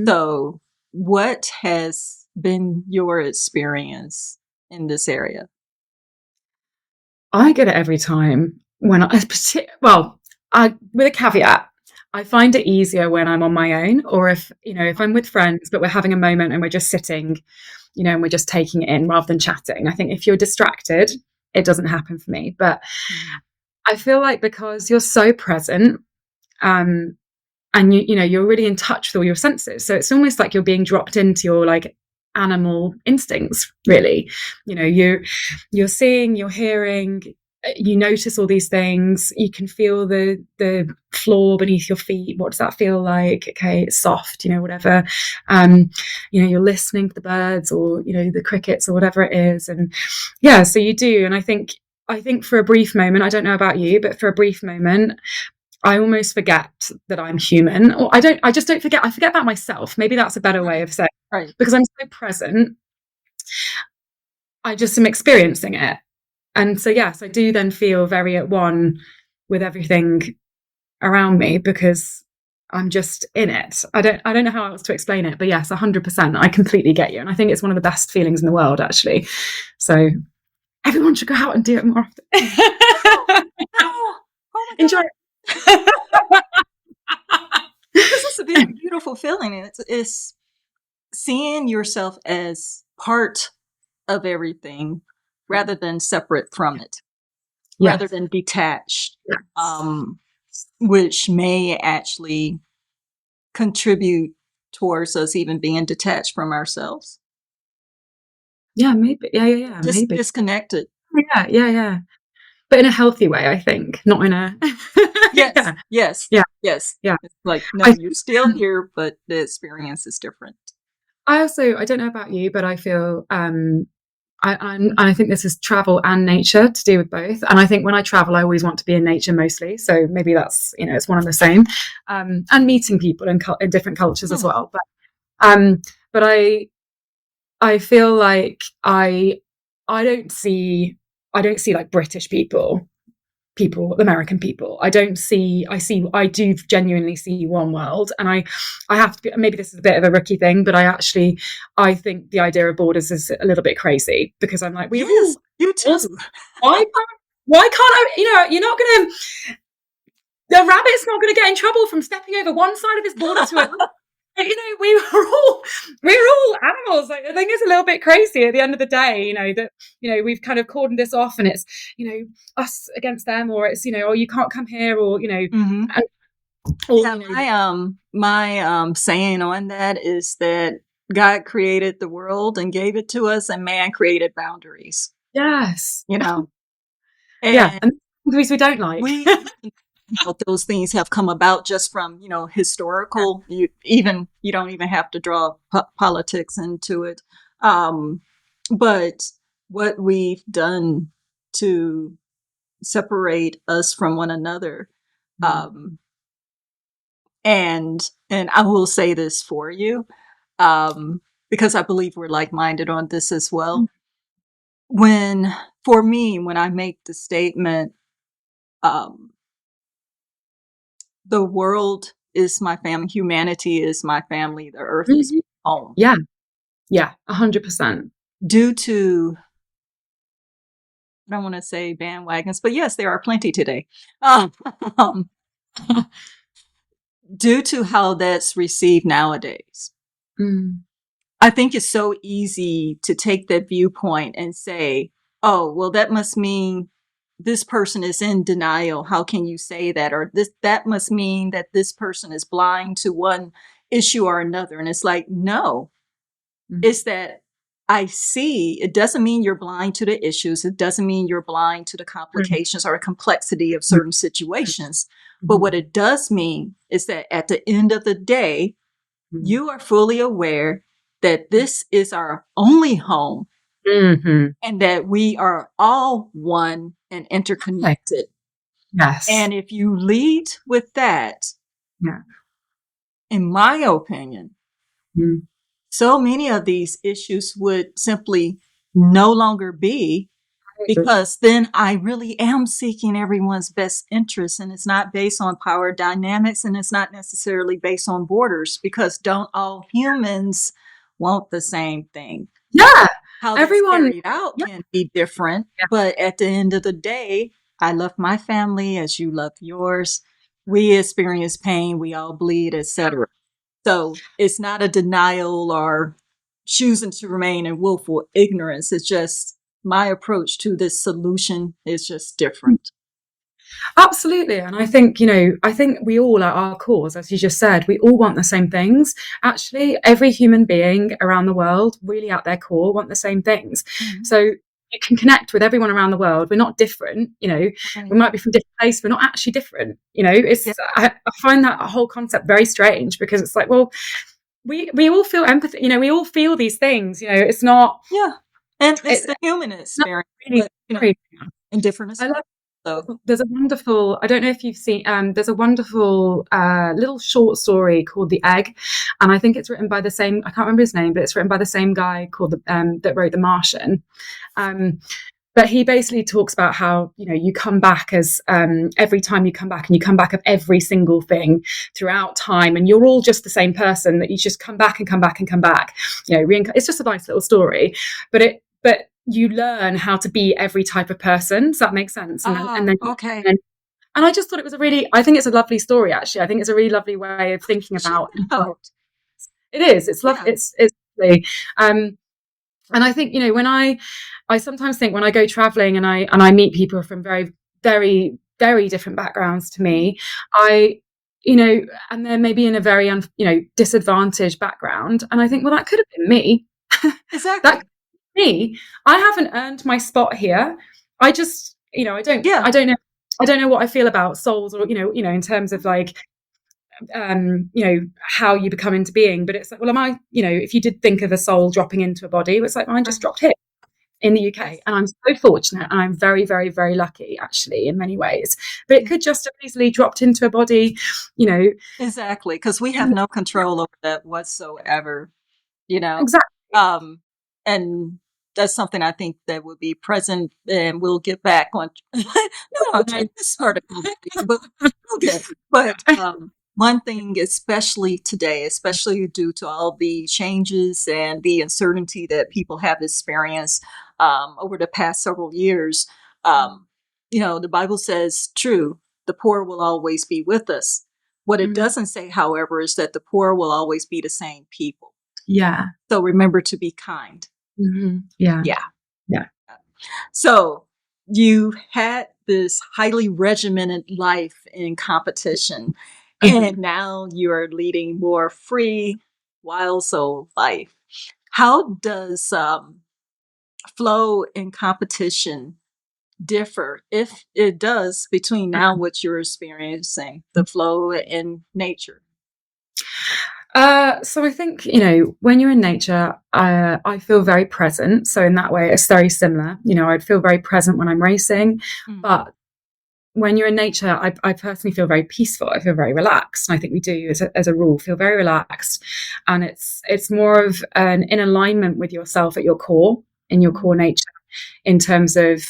So, what has been your experience in this area? I get it every time when with a caveat. I find it easier when I'm on my own, or if I'm with friends, but we're having a moment and we're just sitting, and we're just taking it in rather than chatting. I think if you're distracted, it doesn't happen for me. But I feel like because you're so present, um, and you're really in touch with all your senses. So it's almost like you're being dropped into your like animal instincts, really. You're seeing, you're hearing, you notice all these things. You can feel the floor beneath your feet. What does that feel like? Okay, it's soft, whatever. You're listening to the birds, or the crickets, or whatever it is. And yeah, so you do. And I think for a brief moment, I don't know about you, but for a brief moment, I almost forget that I'm human. Or I just don't forget. I forget about myself. Maybe that's a better way of saying it. Right. Because I'm so present, I just am experiencing it. And so, yes, I do then feel very at one with everything around me, because I'm just in it. I don't know how else to explain it, but yes, 100%. I completely get you. And I think it's one of the best feelings in the world, actually. So everyone should go out and do it more often. Oh, oh my Enjoy God. it. Because it's a beautiful feeling. It's seeing yourself as part of everything rather than separate from it, rather Yes. than detached, Yes. which may actually contribute towards us even being detached from ourselves, Yeah, maybe. Yeah, just maybe. disconnected. Yeah. But in a healthy way, I think, not in a. Yes, Yeah, yes, yeah, yes. yeah. It's like, no, I you're think, still here, but the experience is different. I don't know about you, but I feel I think this is travel and nature, to do with both. And I think when I travel, I always want to be in nature mostly. So maybe that's, it's one and the same. And meeting people in different cultures as Hmm. well. Um, but I feel like I don't see like British people, American people. I do genuinely see one world. And I have to be, maybe this is a bit of a rookie thing, but I think the idea of borders is a little bit crazy, because I'm like, we're all Yes, you borders. too. Why can't I, you're not going to, the rabbit's not going to get in trouble from stepping over one side of this border to another. We were all animals. Like, I think it's a little bit crazy at the end of the day, that we've kind of cordoned this off, and it's us against them, or it's oh, you can't come here, or Hmm. and, or Yeah, my saying on that is that God created the world and gave it to us, and man created boundaries. yes, You know, yeah, and and boundaries we don't like. we can, those things have come about just from historical. You don't even have to draw politics into it, um, but what we've done to separate us from one another. Mm. Um, and I will say this for you, um, because I believe we're like-minded on this as well. When For me, when I make the statement, um, the world is my family, humanity is my family, the earth is Mhm. my home. Yeah, yeah, 100%. Due to, I don't want to say bandwagons, but yes, there are plenty today. Um, due to how that's received nowadays. Mm. I think it's so easy to take that viewpoint and say, oh, well, that must mean this person is in denial. How can you say that? Or that must mean that this person is blind to one issue or another. And it's like, no, Mm. it's that I see. It doesn't mean you're blind to the issues. It doesn't mean you're blind to the Mm. complications or the complexity of Mm. certain situations. But Mhm. what it does mean is that at the end of the day, Mm. you are fully aware that this is our only home Mhm. and that we are all one and Okay. interconnected. Yes. And if you lead with that, Yeah. in my opinion, Mm. so many of these issues would simply no longer be, I agree. because then I really am seeking everyone's best interest, and it's not based on power dynamics, and it's not necessarily based on borders, because don't all humans want the same thing? Yeah. How that's Everyone. carried out Yeah. can be different, Yeah. but at the end of the day, I love my family as you love yours. We experience pain, we all bleed, etc. So it's not a denial or choosing to remain in willful ignorance. It's just my approach to this solution is just different. Absolutely. And I think we all at our cores, as you just said, we all want the same things. Actually, every human being around the world, really at their core, want the same things. Mhm. So you can connect with everyone around the world. We're not different, we Right. might be from different places, we're not actually different. Yeah. I find that whole concept very strange because it's like, well, we all feel empathy, we all feel these things, Yeah. And it's it's the human not experience, really but, scary. in different I as love well. So, there's a wonderful, I don't know if you've seen, there's a wonderful little short story called The Egg. And I think it's written by the same, I can't remember his name, but it's written by the same guy that wrote The Martian. Um, but he basically talks about how, you come back as every time you come back, and you come back of every single thing throughout time. And you're all just the same person, that you just come back and come back and come back. It's just a nice little story, but you learn how to be every type of person. Does that make sense? okay. And I just thought it was I think it's a lovely story, actually. I think it's a really lovely way of thinking Check about it out. it is. It's love. Yeah. It's lovely. And I think, I sometimes think when I go traveling and I meet people from very, very, very different backgrounds to me, I, and they're maybe in a very, disadvantaged background. And I think, well, that could have been me. That Exactly. me. I haven't earned my spot here. I just, Yeah. I don't know what I feel about souls, or in terms of like, how you become into being. But it's like, well, am I, if you did think of a soul dropping into a body, it's like, mine just Right. dropped here in the UK. Yes. And I'm so fortunate, and I'm very, very, very lucky, actually, in many ways. But it Yeah. could just have easily dropped into a body, you know, Exactly. Because we have in, no control over that whatsoever, you know. exactly. Um, and that's something I think that will be present, and we'll get back on. No, No. this part of the conversation, but okay. But one thing, especially today, especially due to all the changes and the uncertainty that people have experienced over the past several years, um, the Bible says, "True, the poor will always be with us." What it Mm, doesn't say, however, is that the poor will always be the same people. yeah. So remember to be kind. Yeah. Yeah. Yeah. So you had this highly regimented life in competition, Mhm. and now you're leading more free, wild soul life. How does flow in competition differ, if it does, between now what you're experiencing, the flow in nature? So I think, when you're in nature, I feel very present. So in that way, it's very similar. I'd feel very present when I'm racing, Mhm. but when you're in nature, I personally feel very peaceful. I feel very relaxed. And I think we do, as a rule, feel very relaxed. And it's more of an in alignment with yourself at your core, in your core nature, in terms of,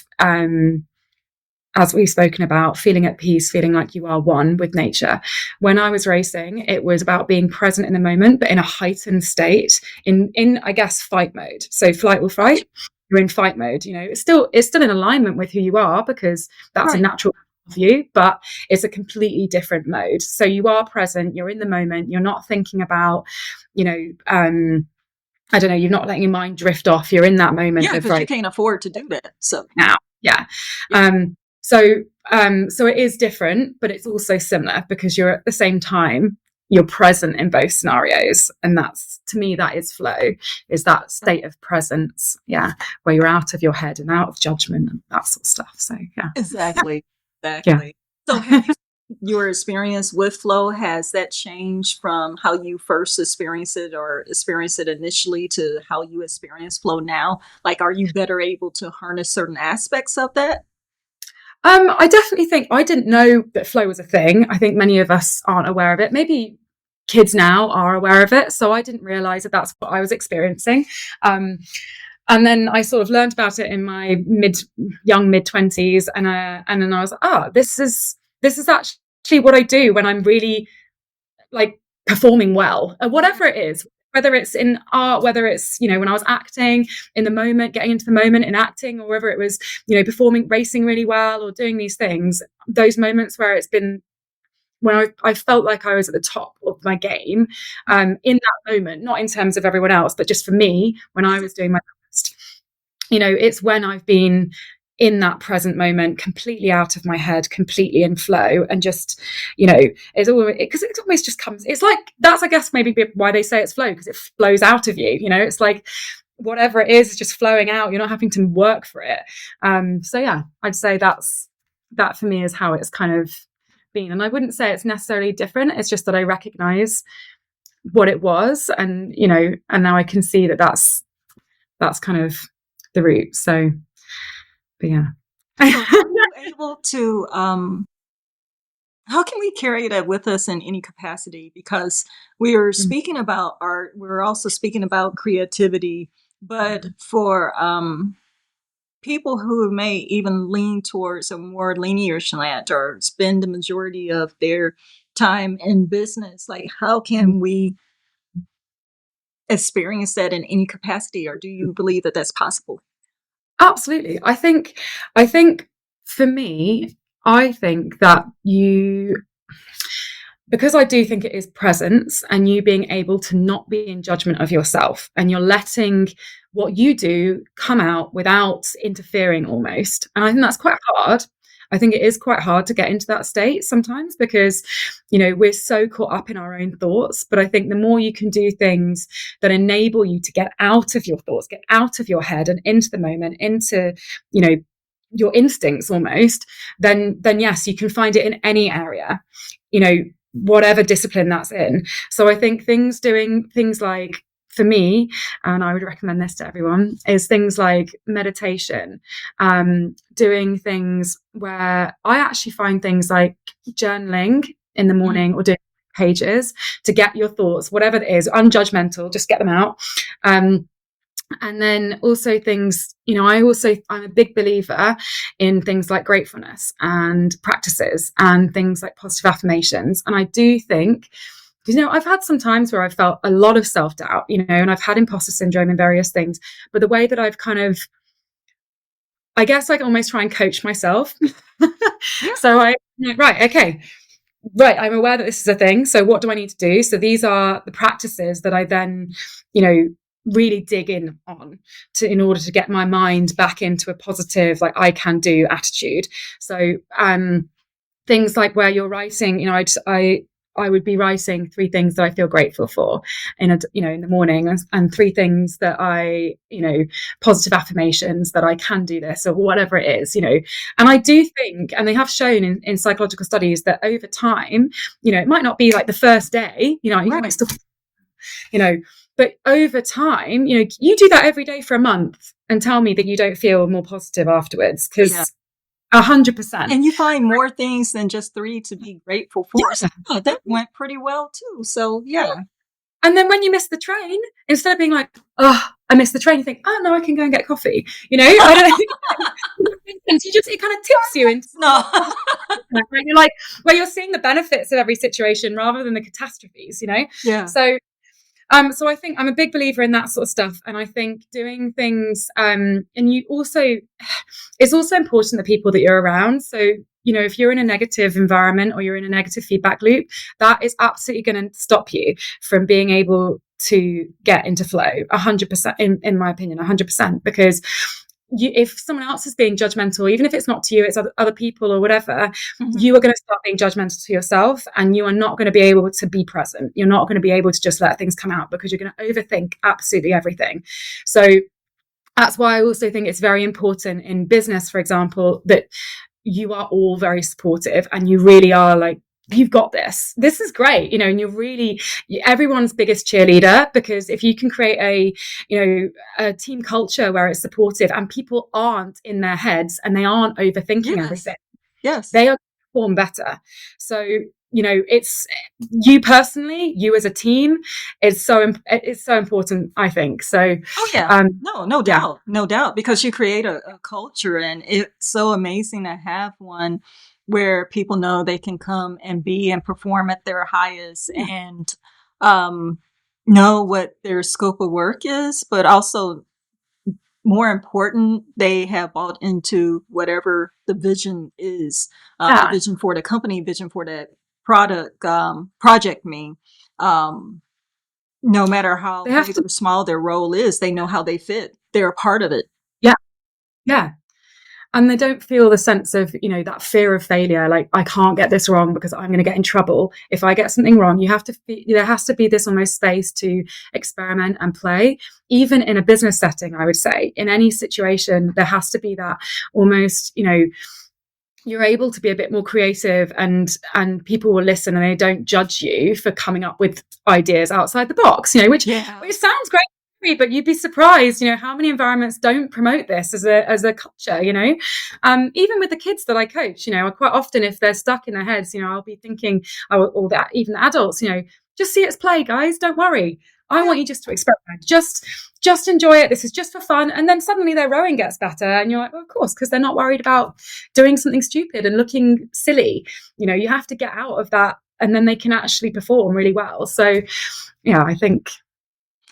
as we've spoken about, feeling at peace, feeling like you are one with nature. When I was racing, it was about being present in the moment, but in a heightened state, in I guess, fight mode. So flight or fright. You're in fight mode. It's still in alignment with who you are, because that's a Right. natural of you, but it's a completely different mode. So you are present. You're in the moment. You're not thinking about, you know, I don't know. You're not letting your mind drift off. You're in that moment Yeah, of, because you right can't afford to do that. So now. Yeah. yeah. Um, so so it is different, but it's also similar, because you're at the same time, you're present in both scenarios. And that's, to me, that is flow, is that state of presence. Yeah. Where you're out of your head and out of judgment and that sort of stuff. So yeah. Exactly. Yeah. Exactly. So have you your experience with flow, has that changed from how you first experienced it or experienced it initially to how you experience flow now? Like, are you better able to harness certain aspects of that? I definitely think, I didn't know that flow was a thing. I think many of us aren't aware of it. Maybe kids now are aware of it. So I didn't realize that that's what I was experiencing. Um, and then I sort of learned about it in my young mid 20s, and then I was like, this is actually what I do when I'm really, like, performing well, whatever it is, whether it's in art, whether it's, when I was acting in the moment, getting into the moment in acting, or whether it was, performing, racing really well, or doing these things, those moments where it's been, when I felt like I was at the top of my game, in that moment, not in terms of everyone else, but just for me, when I was doing my best, it's when I've been in that present moment, completely out of my head, completely in flow, and just, it's always, because it always just comes. It's like, that's, I guess, maybe why they say it's flow, because it flows out of you. It's like whatever it is just flowing out. You're not having to work for it. So yeah, I'd say that for me is how it's kind of been. And I wouldn't say it's necessarily different. It's just that I recognize what it was, and and now I can see that that's kind of the root. So, but yeah. So how are you able to how can we carry that with us in any capacity? Because we are speaking about art, we're also speaking about creativity, but for people who may even lean towards a more linear slant or spend the majority of their time in business, like how can we experience that in any capacity, or do you believe that that's possible? Absolutely. I think for me, I think that because I do think it is presence, and you being able to not be in judgment of yourself, and you're letting what you do come out without interfering almost. And I think that's quite hard. I think it is quite hard to get into that state sometimes, because, we're so caught up in our own thoughts. But I think the more you can do things that enable you to get out of your thoughts, get out of your head and into the moment, into, your instincts almost, then yes, you can find it in any area, whatever discipline that's in. So I think doing things like, for me, and I would recommend this to everyone, is things like meditation, doing things where I actually find things like journaling in the morning, or doing pages to get your thoughts, whatever it is, unjudgmental, just get them out. And then also things, I'm a big believer in things like gratefulness and practices and things like positive affirmations. And I do think, I've had some times where I've felt a lot of self-doubt, and I've had imposter syndrome and various things. But the way that I've kind of, I guess, I almost try and coach myself. Yeah. So right, okay, right, I'm aware that this is a thing. So what do I need to do? So these are the practices that I then, really dig in on in order to get my mind back into a positive, like, I can do attitude. So things like where you're writing, I would be writing 3 things that I feel grateful for in the morning, and 3 things that positive affirmations that I can do this, or whatever it is, And I do think, and they have shown in psychological studies, that over time, it might not be like the first day, you might still, but over time, you do that every day for a month and tell me that you don't feel more positive afterwards, because 100%. And you find more things than just 3 to be grateful for. Yeah. So, that went pretty well too. So yeah. And then when you miss the train, instead of being like, oh, I missed the train, you think, oh no, I can go and get coffee. I don't know. It kind of tips you into where you're like, where you're seeing the benefits of every situation rather than the catastrophes, Yeah. So I think I'm a big believer in that sort of stuff. And I think doing things, and it's also important, the people that you're around. So, if you're in a negative environment, or you're in a negative feedback loop, that is absolutely going to stop you from being able to get into flow 100%, in my opinion, 100%, because if someone else is being judgmental, even if it's not to you, it's other people or whatever, you are going to start being judgmental to yourself, and you are not going to be able to be present. You're not going to be able to just let things come out, because you're going to overthink absolutely everything. So that's why I also think it's very important in business, for example, that you are all very supportive, and you really are like, you've got this. This is great, and you're really everyone's biggest cheerleader, because if you can create a team culture where it's supportive and people aren't in their heads and they aren't overthinking everything, they are perform better. So it's you personally, you as a team, it's so important, I think. So no doubt, because you create a culture, and it's so amazing to have one where people know they can come and be and perform at their highest, and know what their scope of work is, but also, more important, they have bought into whatever the vision is, the vision for the company, vision for that project. No matter how big or small their role is, they know how they fit. They're a part of it. Yeah. and they don't feel the sense of, that fear of failure. Like, I can't get this wrong because I'm going to get in trouble if I get something wrong. There has to be this almost space to experiment and play, even in a business setting. I would say in any situation, there has to be that almost, you're able to be a bit more creative, and people will listen, and they don't judge you for coming up with ideas outside the box, which sounds great, but you'd be surprised, how many environments don't promote this as a culture, even with the kids that I coach, quite often, if they're stuck in their heads, I'll be thinking, or that even the adults, just see it as play, guys, don't worry. I want you just to experiment. Just enjoy it. This is just for fun. And then suddenly their rowing gets better. And you're like, well, of course, because they're not worried about doing something stupid and looking silly. You have to get out of that, and then they can actually perform really well. So, yeah, I think.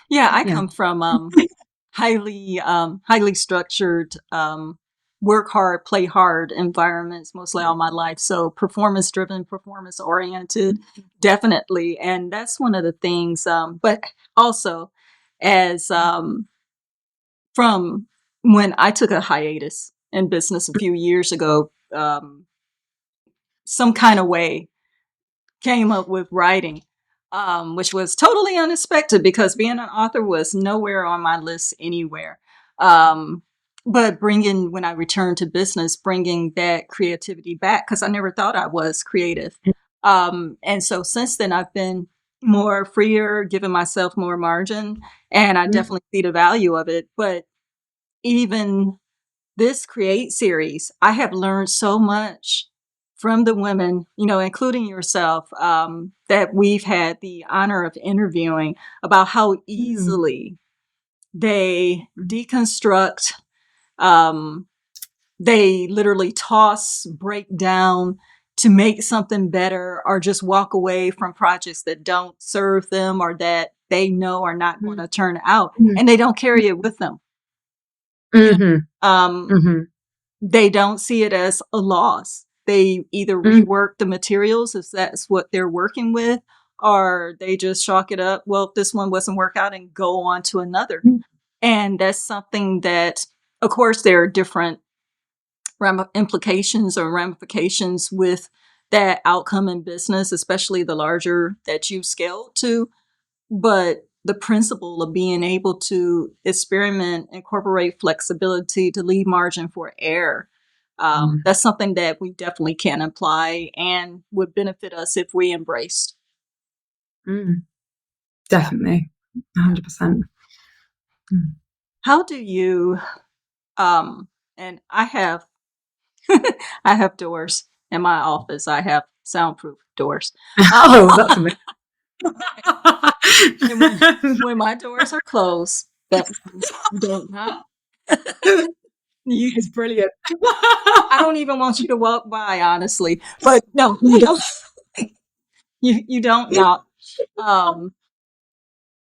Yeah, I come from highly structured, work hard, play hard environments mostly all my life. So performance driven, performance oriented, definitely. And that's one of the things. But also, as from when I took a hiatus in business a few years ago, some kind of way came up with writing, which was totally unexpected because being an author was nowhere on my list anywhere. But when I returned to business, bringing that creativity back, because I never thought I was creative. And so since then, I've been more freer, giving myself more margin, and I definitely see the value of it. But even this Create series, I have learned so much from the women, including yourself, that we've had the honor of interviewing, about how easily they deconstruct, they literally toss, break down to make something better, or just walk away from projects that don't serve them or that they know are not going to turn out, and they don't carry it with them. They don't see it as a loss. They either rework the materials if that's what they're working with, or they just chalk it up. Well, if this one wasn't work out, and go on to another. And that's something that, of course, there are different implications or ramifications with that outcome in business, especially the larger that you've scaled to. But the principle of being able to experiment, incorporate flexibility, to leave margin for error, that's something that we definitely can apply and would benefit us if we embraced. Definitely, 100%. How do you, and I have, I have doors in my office. I have soundproof doors. That's amazing. When my doors are closed, that don't not. It's brilliant. I don't even want you to walk by, honestly. But no, you don't. You don't knock.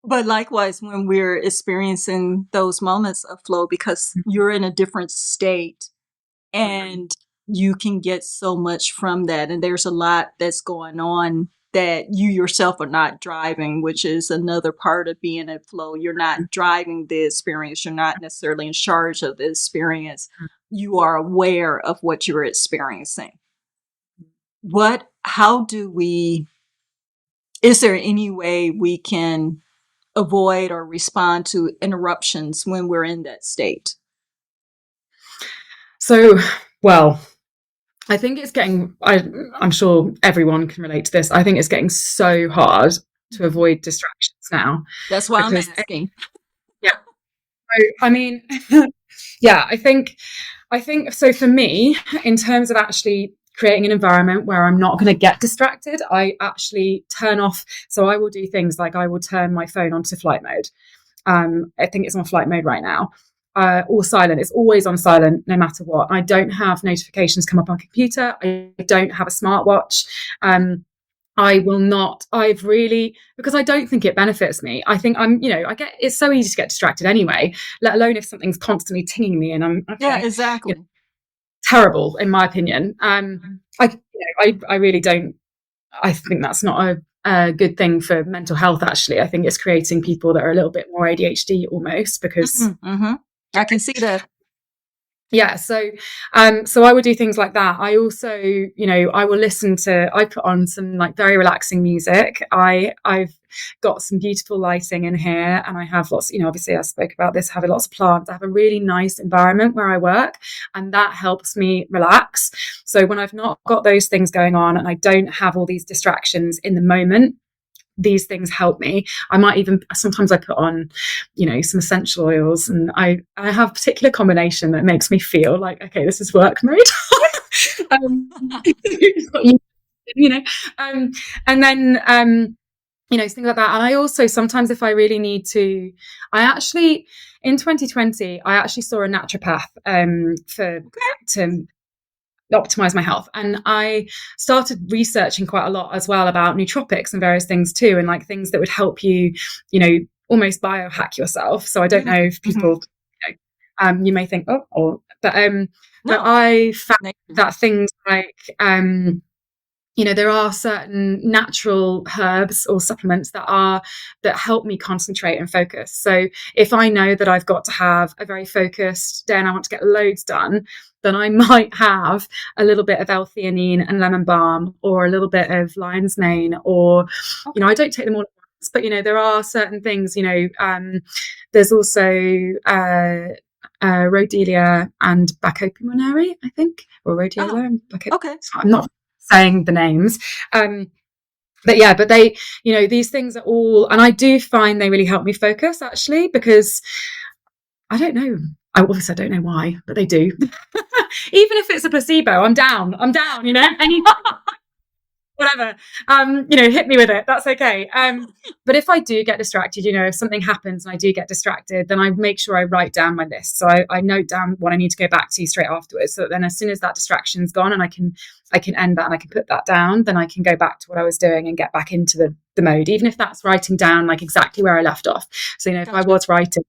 But likewise, when we're experiencing those moments of flow, because you're in a different state, and you can get so much from that, and there's a lot that's going on that you yourself are not driving, which is another part of being in flow. You're not driving the experience. You're not necessarily in charge of the experience. You are aware of what you're experiencing. Is there any way we can avoid or respond to interruptions when we're in that state? So, well, I think it's I'm sure everyone can relate to this. I think it's getting so hard to avoid distractions now. That's why I'm asking. Yeah. So, I mean, yeah, I think so for me, in terms of actually creating an environment where I'm not going to get distracted, I actually turn off. So I will do things like I will turn my phone onto flight mode. I think it's on flight mode right now. Or silent. It's always on silent, no matter what. I don't have notifications come up on computer. I don't have a smartwatch. I will not. Because I don't think it benefits me. I think it's so easy to get distracted anyway, let alone if something's constantly tinging me and I'm, okay, yeah, exactly. Terrible, in my opinion. I really don't. I think that's not a good thing for mental health, actually. I think it's creating people that are a little bit more ADHD almost, because I can see that. Yeah, so I would do things like that. I also, I will I put on some like very relaxing music. I've got some beautiful lighting in here, and I have lots, obviously I spoke about this, having lots of plants. I have a really nice environment where I work, and that helps me relax. So when I've not got those things going on and I don't have all these distractions in the moment, these things help me. I might even sometimes I put on, some essential oils, and I have a particular combination that makes me feel like, okay, this is work mode. um, you know, um, and then things like that. And I also sometimes, if I really need to, I actually in 2020 I actually saw a naturopath for to optimize my health. And I started researching quite a lot as well about nootropics and various things too, and like things that would help you, almost biohack yourself. So I don't know if Mm-hmm. people, you may think, oh, but No. I found that things like, there are certain natural herbs or supplements that help me concentrate and focus. So if I know that I've got to have a very focused day and I want to get loads done, then I might have a little bit of L-theanine and lemon balm, or a little bit of lion's mane, or Okay. I don't take them all at once, but there are certain things. There's also Rhodelia and Bacopimonary, I think, or Oh, Rhodiola and okay. I'm not saying the names. But yeah, but they, these things are all, and I do find they really help me focus actually, because I don't know. Obviously, I don't know why, but they do. Even if it's a placebo, I'm down. Any whatever. Hit me with it. That's okay. But if I do get distracted, if something happens and I do get distracted, then I make sure I write down my list. So I note down what I need to go back to straight afterwards. So that then as soon as that distraction's gone and I can end that and I can put that down, then I can go back to what I was doing and get back into the mode, even if that's writing down like exactly where I left off. So, if I Gotcha. was writing,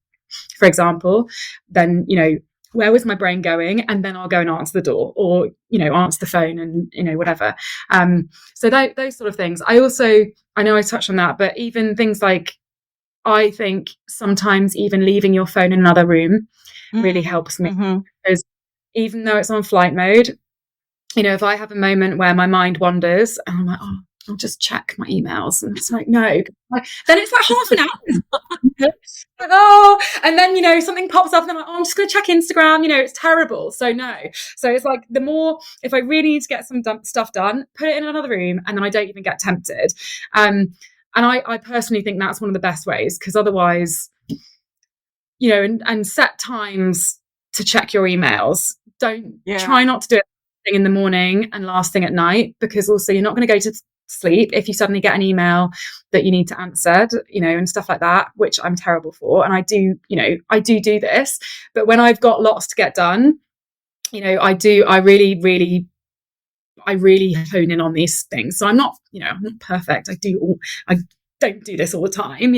for example, then, where was my brain going? And then I'll go and answer the door, or, answer the phone, and, whatever. So those sort of things. I know I touched on that, but even things like, I think sometimes even leaving your phone in another room really helps me, Mm-hmm. because even though it's on flight mode, if I have a moment where my mind wanders and I'm like, oh, I'll just check my emails, and it's like, no, then it's like half an hour. Oh, and then something pops up and I'm like, oh, I'm just going to check Instagram. It's terrible. So no. So it's like, the more, if I really need to get some stuff done, put it in another room, and then I don't even get tempted. And I personally think that's one of the best ways, because otherwise, and set times to check your emails. Don't Yeah. try not to do it in the morning and last thing at night, because also you're not going to go to sleep if you suddenly get an email that you need to answer, and stuff like that, which I'm terrible for. And I do this, but when I've got lots to get done, I really hone in on these things. So I'm not perfect. I don't do this all the time.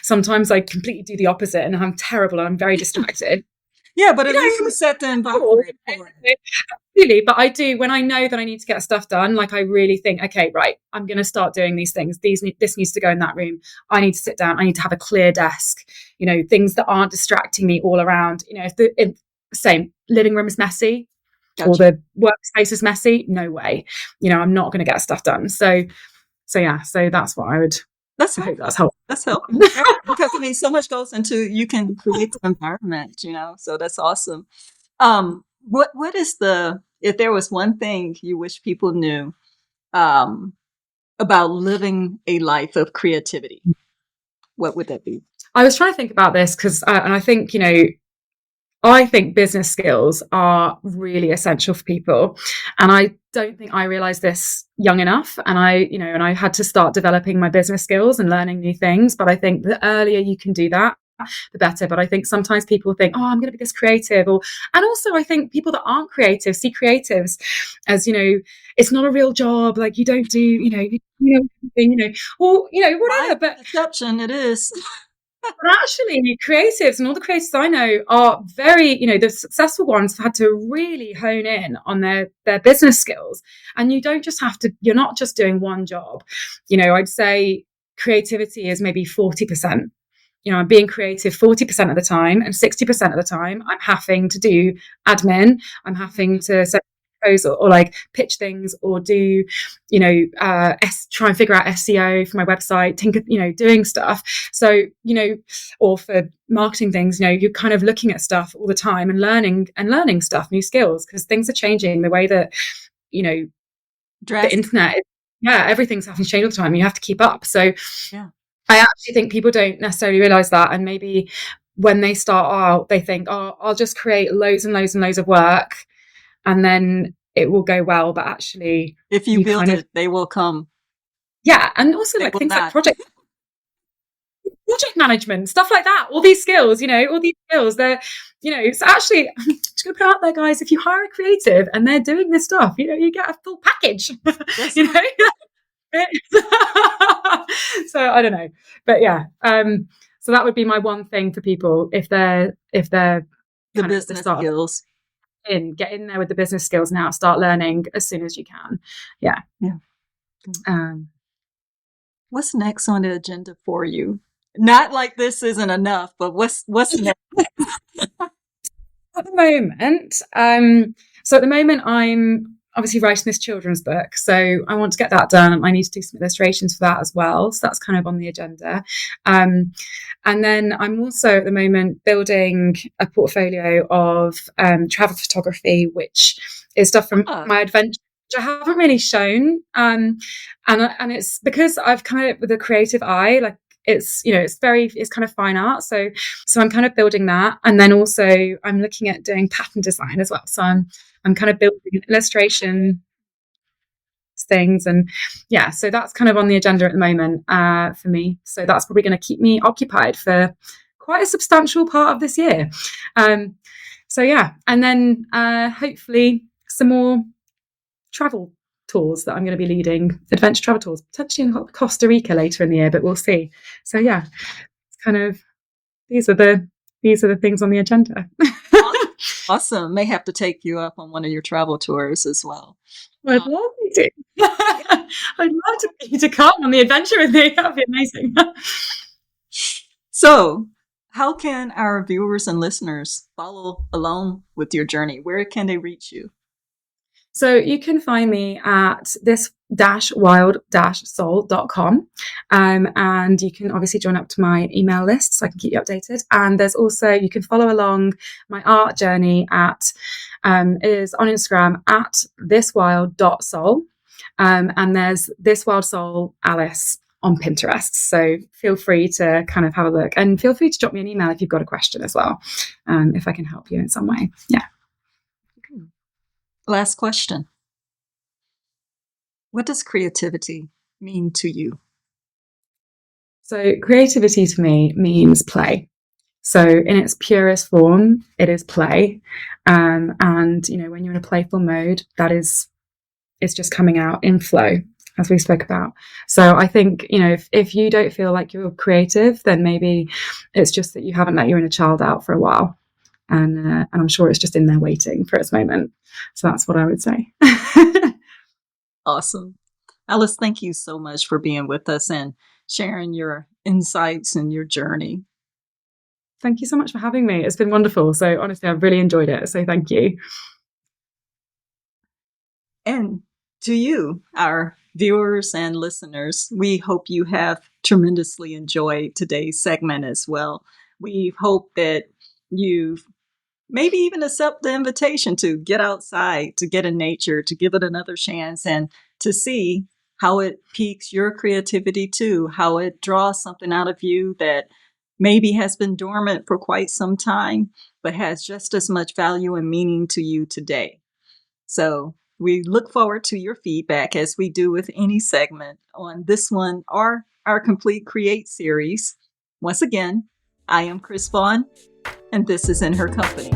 Sometimes I completely do the opposite and I'm terrible and I'm very distracted. Yeah, but at least you You set the know, environment for it. Really, but I do, when I know that I need to get stuff done, like I really think, okay, right, I'm going to start doing these things. This needs to go in that room. I need to sit down. I need to have a clear desk. Things that aren't distracting me all around. If same living room is messy or Gotcha. the workspace is messy, no way. I'm not going to get stuff done. So yeah, so that's what I would. That's I hope helpful. that's helpful. That's helpful. Yeah, because I mean, so much goes into you can create the environment, so that's awesome. What is if there was one thing you wish people knew um, about living a life of creativity, what would that be? I was trying to think about this because, and I think business skills are really essential for people. And I don't think I realized this young enough. And I had to start developing my business skills and learning new things. But I think the earlier you can do that, the better. But I think sometimes people think, oh, I'm going to be this creative. And also I think people that aren't creative see creatives as, it's not a real job. Like you don't do, or, My whatever. But perception, it is. but actually, creatives and all the creatives I know are very, the successful ones have had to really hone in on their business skills. And you don't just have to, you're not just doing one job. I'd say creativity is maybe 40%. I'm being creative 40% of the time, and 60% of the time I'm having to do admin. I'm having to set proposal or like pitch things or do, try and figure out SEO for my website, doing stuff. So, or for marketing things, you're kind of looking at stuff all the time and learning stuff, new skills, because things are changing the way that, the Drastic. internet, everything's having to change all the time. You have to keep up. So Yeah. I actually think people don't necessarily realize that. And maybe when they start out, they think, oh, I'll just create loads and loads and loads of work and then it will go well. But actually, If you you build kind of, it, they will come. and also They like will things like not. project management, stuff like that, all these skills, they're, it's actually, I'm just going to put out there, guys, if you hire a creative and they're doing this stuff, you get a full package, That's you know? So I don't know, but so that would be my one thing for people if they're the kind of at the business start, skills. get in there with the business skills now, start learning as soon as you can. Yeah. um What's next on the agenda for you? Not like this isn't enough, but what's next? At the moment, I'm obviously writing this children's book, so I want to get that done. I need to do some illustrations for that as well, so that's kind of on the agenda. And then I'm also at the moment building a portfolio of travel photography, which is stuff from my adventure, which I haven't really shown. And it's because I've come up with a creative eye, like it's kind of fine art. So I'm kind of building that. And then also I'm looking at doing pattern design as well. So I'm kind of building illustration things. And so that's kind of on the agenda at the moment for me. So that's probably going to keep me occupied for quite a substantial part of this year. And then hopefully some more travel tours that I'm going to be leading, adventure travel tours, potentially in Costa Rica later in the year, but we'll see. So it's kind of, these are the things on the agenda. Awesome. May have to take you up on one of your travel tours as well. I'd love you to. I'd love you to come on the adventure with me. That'd be amazing. So, how can our viewers and listeners follow along with your journey? Where can they reach you? So you can find me at this-wild-soul.com. And you can obviously join up to my email list so I can keep you updated. And there's also, you can follow along my art journey is on Instagram at thiswild.soul. And there's This Wild Soul Alice on Pinterest. So feel free to kind of have a look, and feel free to drop me an email if you've got a question as well, if I can help you in some way. Yeah. Last question. What does creativity mean to you? So creativity to me means play. So in its purest form, it is play. And, when you're in a playful mode, it's just coming out in flow, as we spoke about. So I think, if you don't feel like you're creative, then maybe it's just that you haven't let your inner child out for a while. And I'm sure it's just in there waiting for its moment. So that's what I would say. Awesome. Alice, thank you so much for being with us and sharing your insights and your journey. Thank you so much for having me. It's been wonderful. So honestly, I've really enjoyed it. So thank you. And to you, our viewers and listeners, we hope you have tremendously enjoyed today's segment as well. We hope that you've maybe even accept the invitation to get outside, to get in nature, to give it another chance, and to see how it piques your creativity too, how it draws something out of you that maybe has been dormant for quite some time, but has just as much value and meaning to you today. So we look forward to your feedback, as we do with any segment on this one or our Complete Create series. Once again, I am Chris Vaughn, and this is In Her Company.